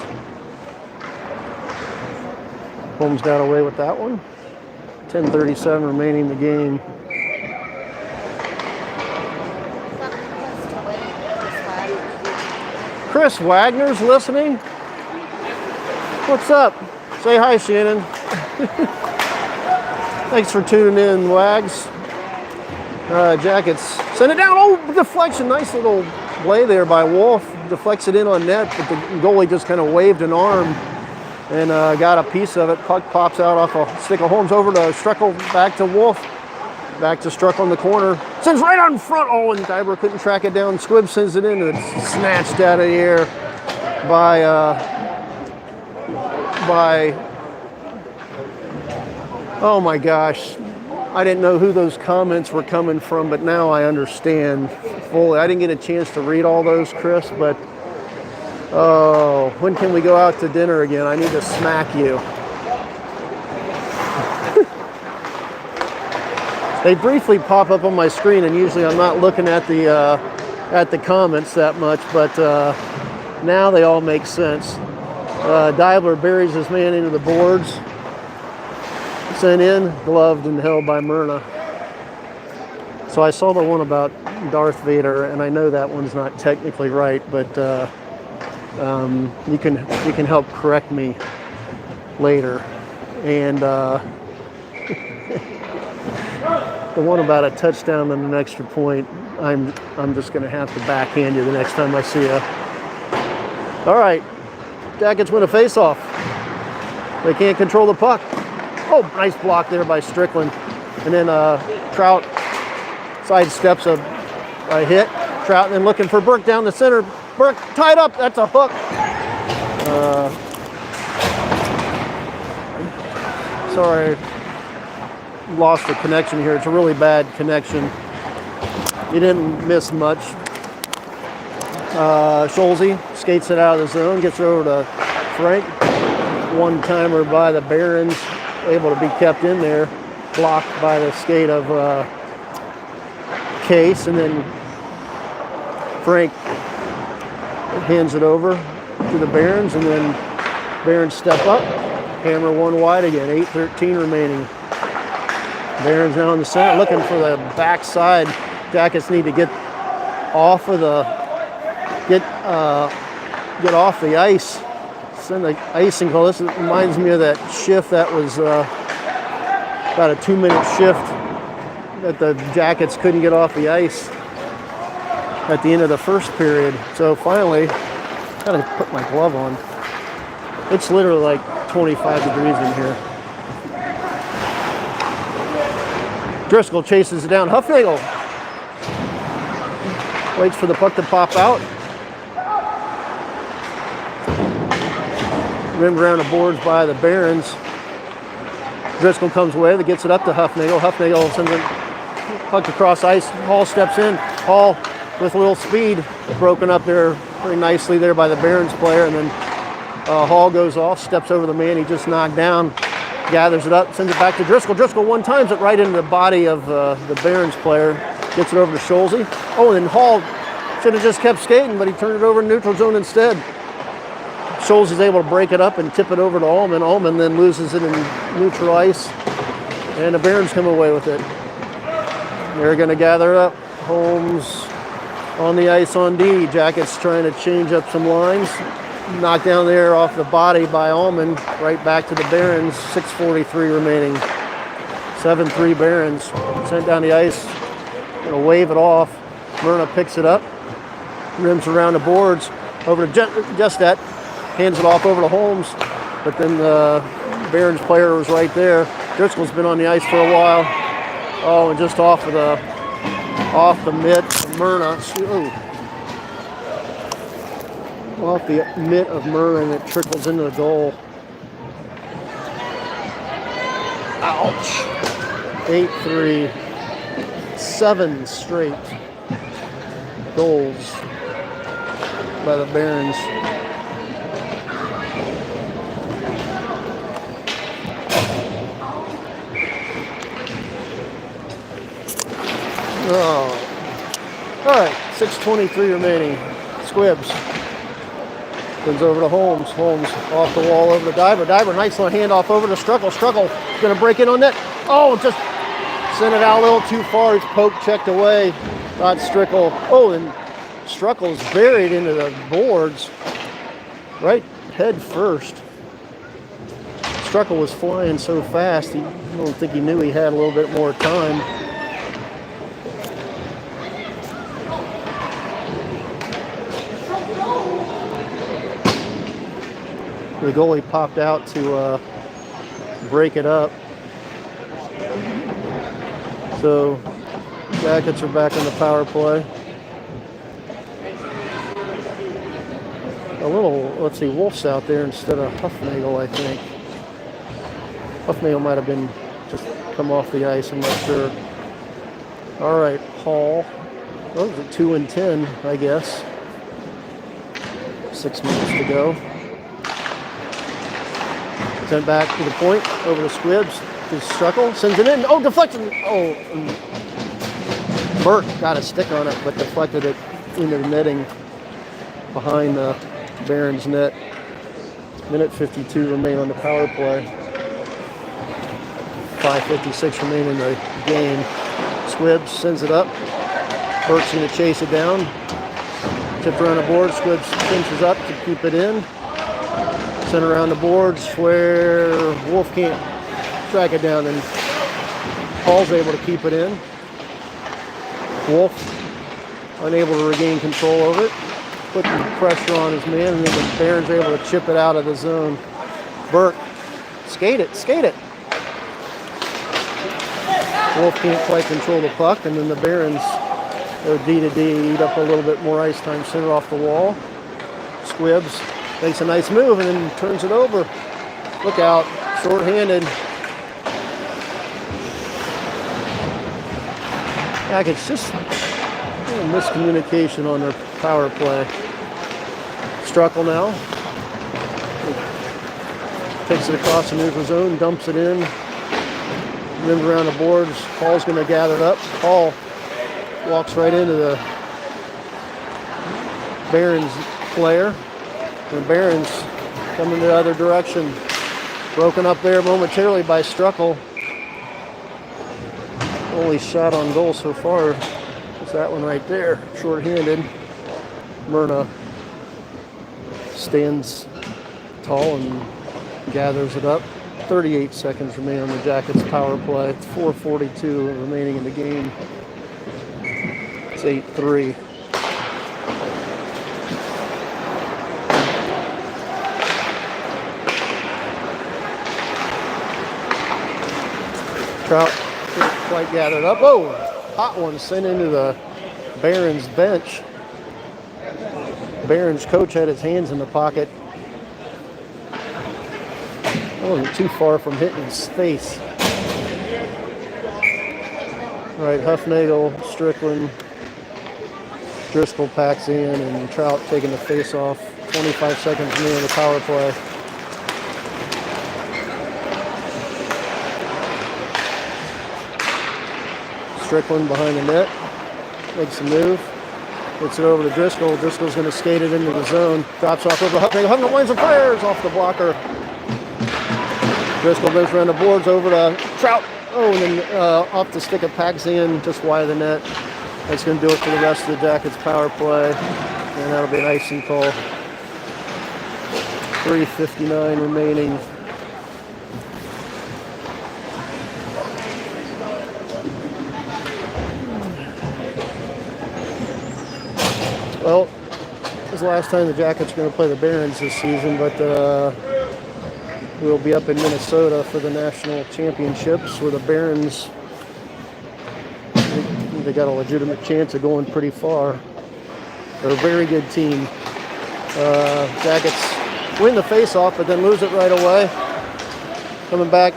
Holmes got away with that one. 10:37 remaining in the game. Chris Wagner's listening. What's up? Say hi, Shannon. Thanks for tuning in, Wags. Jackets send it down. Oh, deflection. Nice little play there by Wolf. Deflects it in on net, but the goalie just kind of waved an arm and got a piece of it. Puck pops out off a stick of Holmes over to Struckel, back to Wolf. Back to Struck on the corner. Sends right on front. Oh, and Deibler couldn't track it down. Squibb sends it in and it's snatched out of the air by oh my gosh. I didn't know who those comments were coming from, but now I understand fully. I didn't get a chance to read all those, Chris, but oh, when can we go out to dinner again? I need to smack you. They briefly pop up on my screen, and usually I'm not looking at the comments that much, but now they all make sense. Deibler buries his man into the boards. Sent in, gloved and held by Myrna. So I saw the one about Darth Vader, and I know that one's not technically right, but you can help correct me later. And the one about a touchdown and an extra point, I'm just going to have to backhand you the next time I see you. All right, Jackets win a face-off. They can't control the puck. Oh, nice block there by Strickland. And then Trout sidesteps a hit. Trout then looking for Burke down the center. Burke tied up. That's a hook. Sorry. Lost the connection here. It's a really bad connection. You didn't miss much. Schulze skates it out of the zone, gets it over to Frank. One-timer by the Barons, able to be kept in there, blocked by the skate of Case, and then Frank hands it over to the Barons, and then Barons step up, hammer one wide again, 8:13 remaining. Barons now in the center, looking for the backside. Jackets need to get off of the get off the ice. Send the icing call. This reminds me of that shift that was about a 2-minute shift that the Jackets couldn't get off the ice at the end of the first period. So finally, gotta put my glove on. It's literally like 25 degrees in here. Driscoll chases it down. Huffnagel waits for the puck to pop out. Rimmed around the boards by the Barons. Driscoll comes away, that gets it up to Huffnagel. Huffnagel sends it puck across ice. Hall steps in. Hall with a little speed, broken up there pretty nicely there by the Barons player, and then Hall goes off, steps over the man he just knocked down, gathers it up, sends it back to Driscoll. Driscoll one-times it right into the body of the Barons player, gets it over to Schulze. Oh, and then Hall should have just kept skating, but he turned it over in neutral zone instead. Schulze is able to break it up and tip it over to Allman. Allman then loses it in neutral ice, and the Barons come away with it. They're going to gather up. Holmes on the ice on D. Jackets trying to change up some lines. Knocked down there off the body by Allman. Right back to the Barons. 6:43 remaining. 7-3 Barons. Sent down the ice. Going to wave it off. Myrna picks it up. Rims around the boards. Over to Justet. Hands it off over to Holmes. But then the Barons player was right there. Driscoll's been on the ice for a while. Oh, and just off the mitt of Myrna. Off the mitt of Myrna, and it trickles into the goal. Ouch. 8-3. 7 straight goals by the Barons. Oh. All right, 6:23 remaining. Squibs. Comes over to Holmes. Holmes off the wall over to Diver. Diver, nice little handoff over to Struckle. Struckle going to break in on net. Oh, just sent it out a little too far. It's poked, checked away. Not Strickle. Oh, and Struckle's buried into the boards. Right head first. Struckle was flying so fast, I don't think he knew he had a little bit more time. The goalie popped out to break it up. So Jackets are back on the power play. Let's see, Wolf's out there instead of Huffnagel, I think. Huffnagel might have been just come off the ice, I'm not sure. All right, Hall. Those are 2 and 10, I guess. 6 minutes to go. Sent back to the point, over to Squibs, to Struckle, sends it in. Oh, deflection! Oh, Burke got a stick on it, but deflected it into the netting behind the Barons net. Minute 52 remain on the power play. 5:56 remain in the game. Squibs sends it up. Burke's going to chase it down. Tipped around the board. Squibs pinches up to keep it in. Sent around the boards where Wolf can't track it down, and Hall's able to keep it in. Wolf unable to regain control over it, putting pressure on his man, and then the Barons able to chip it out of the zone. Burke, skate it. Wolf can't quite control the puck, and then the Barons go D to D, eat up a little bit more ice time, center off the wall. Squibs makes a nice move and then turns it over. Look out, short-handed. It's just a little miscommunication on their power play. Struckle now. Takes it across the neutral zone, dumps it in. Rims around the boards. Hall's going to gather it up. Hall walks right into the Barons player. The Barons coming the other direction. Broken up there momentarily by Struckle. Only shot on goal so far is that one right there. Short-handed. Myrna stands tall and gathers it up. 38 seconds remain on the Jackets power play. It's 4:42 remaining in the game. It's 8-3. Trout didn't quite gathered up. Oh, hot one sent into the Barons bench. Barons coach had his hands in the pocket. That wasn't too far from hitting his face. All right, Huffnagel, Strickland, Driscoll packs in, and Trout taking the face off. 25 seconds remaining in the power play. Strickland behind the net, makes a move, gets it over to Driscoll. Driscoll's going to skate it into the zone, drops off over to Huffnagel. Huffnagel winds and fires off the blocker. Driscoll moves around the boards over to Trout. Oh, and then off the stick of Paxson, just wide of the net. That's going to do it for the rest of the Jackets power play. And that'll be an icing call. 3:59 remaining. Well, this is the last time the Jackets are going to play the Barons this season, but we'll be up in Minnesota for the national championships where the Barons, they got a legitimate chance of going pretty far. They're a very good team. Jackets win the face-off, but then lose it right away. Coming back,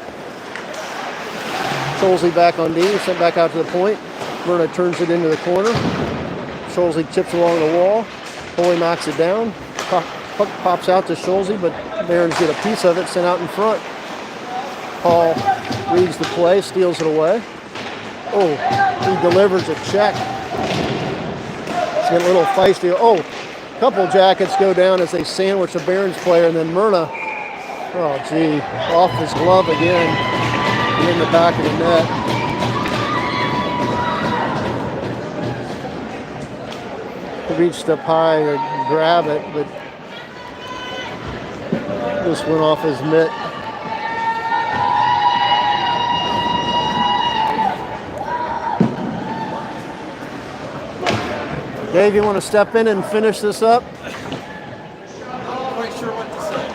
Scholesy back on D, sent back out to the point. Myrna turns it into the corner. Scholesy chips along the wall. Foley knocks it down. Puck pops out to Scholesy, but Barons get a piece of it, sent out in front. Paul reads the play, steals it away. Oh, he delivers a check. It's getting a little feisty. Oh, a couple Jackets go down as they sandwich a Barons player, and then Myrna, oh gee, off his glove again, and in the back of the net. He reached up high to grab it, but this went off his mitt. Dave, you want to step in and finish this up? I'm not quite sure what to say.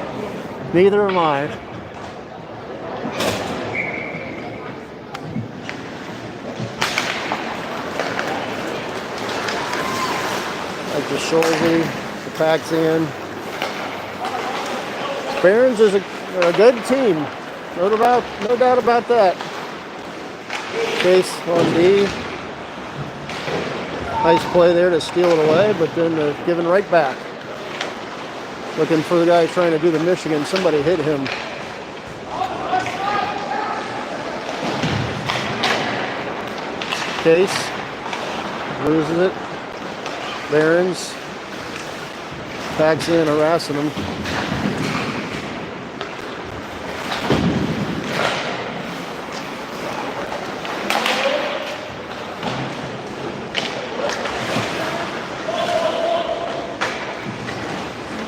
Neither am I. Like the Scholesy, the Paxson. Barons is a good team. No doubt about that. Chase on D. Nice play there to steal it away, but then giving right back. Looking for the guy trying to do the Michigan. Somebody hit him. Case loses it. Barons. Paxson harassing him.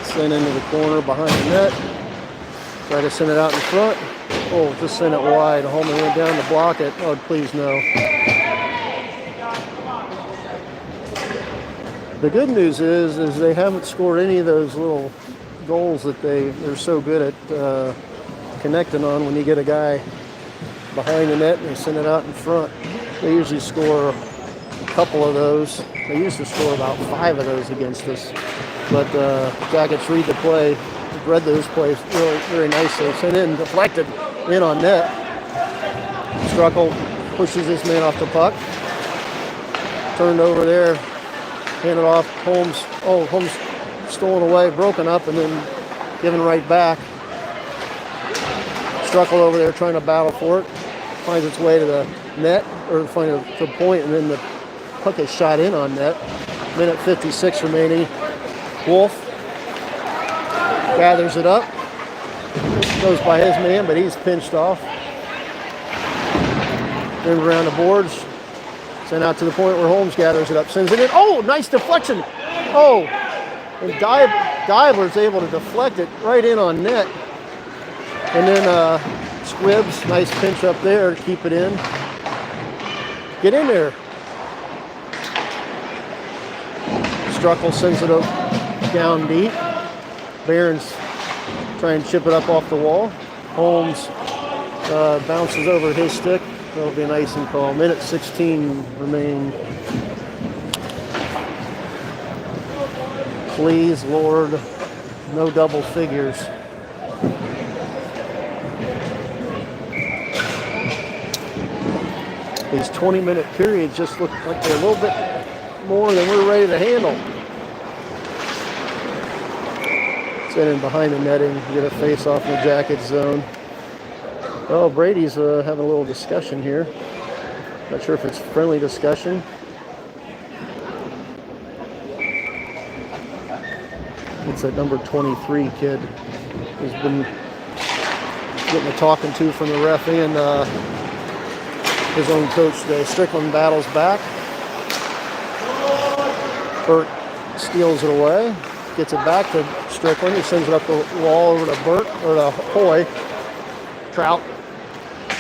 Send into the corner behind the net. Try to send it out in front. Oh, just send it wide. Holman went down to block it. Oh, please no. The good news is they haven't scored any of those little goals that they're so good at connecting on when you get a guy behind the net and they send it out in front. They usually score a couple of those. They used to score about 5 of those against us. But Jackets read the play, read those plays really very nicely. Sent in, deflected, in on net. Struckle pushes this man off the puck. Turned over there, handed off. Holmes, Holmes stolen away, broken up, and then given right back. Struckle over there trying to battle for it. Finds its way to the net, or finds the point, and then the puck is shot in on net. Minute 56 remaining. Wolf gathers it up, goes by his man, but he's pinched off. Then around the boards, sent out to the point where Holmes gathers it up, sends it in. Oh, nice deflection. Oh, and Divler's able to deflect it right in on net. And then Squibbs, nice pinch up there to keep it in. Get in there. Struckle sends it over. Down deep. Barons try and chip it up off the wall. Holmes bounces over his stick. That'll be an icing call. Minute 16 remaining. Please, Lord, no double figures. These 20-minute periods just look like they're a little bit more than we're ready to handle. Send in behind the netting, get a face off in the Jacket zone. Oh, Brady's having a little discussion here. Not sure if it's friendly discussion. It's that number 23 kid who's been getting a talking to from the ref and his own coach today. Strickland battles back. Burke steals it away, gets it back to Strickland. He sends it up the wall over to Burke, or to Hoy. Trout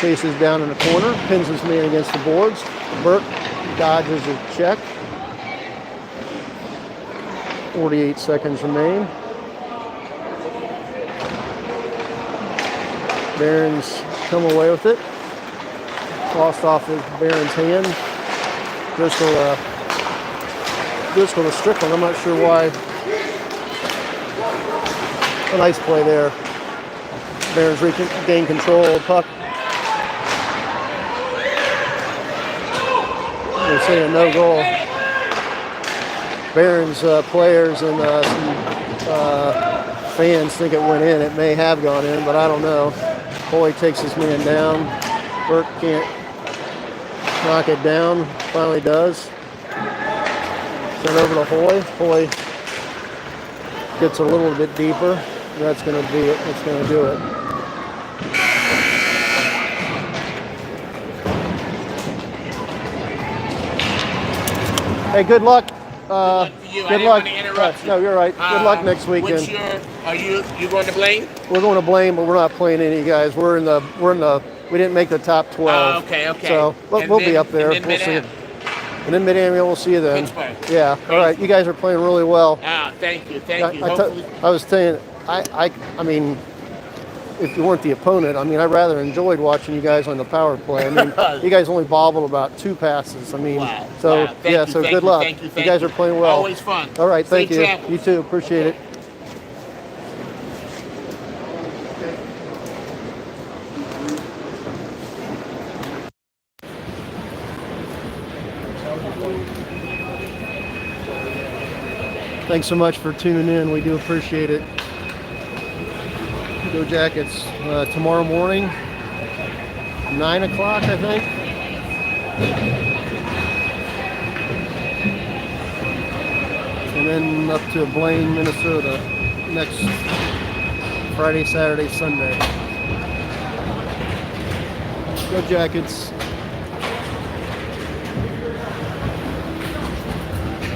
chases down in the corner, pins his man against the boards. Burke dodges a check. 48 seconds remain. Barons come away with it. Lost off of Barron's hand. Driscoll to Strickland. I'm not sure why. A nice play there. Barons regain control of the puck. They're saying no goal. Barons players and some fans think it went in. It may have gone in, but I don't know. Hoy takes his man down. Burke can't knock it down. Finally does. Sent over to Hoy. Hoy gets a little bit deeper. That's going to be it. That's going to do it. Hey, good luck. Good luck. No, you're right. Good luck next weekend. Are you going to Blaine? We're going to Blaine, but we're not playing any guys. We didn't make the top 12. Okay. So we'll be up there. We'll see you. And then Mid-Am, we'll see you then. Pittsburgh. Yeah. All right. You guys are playing really well. Thank you. I was saying, I mean, if you weren't the opponent, I mean, I rather enjoyed watching you guys on the power play. I mean, you guys only bobbled about 2 passes. I mean, Wow. so Wow. Good luck. Thank you. You guys are playing well. Always fun. All right. Thank Safe you. travels. You too. Appreciate it. Thanks so much for tuning in. We do appreciate it. Go Jackets tomorrow morning, 9 o'clock, I think. And then up to Blaine, Minnesota next Friday, Saturday, Sunday. Go Jackets.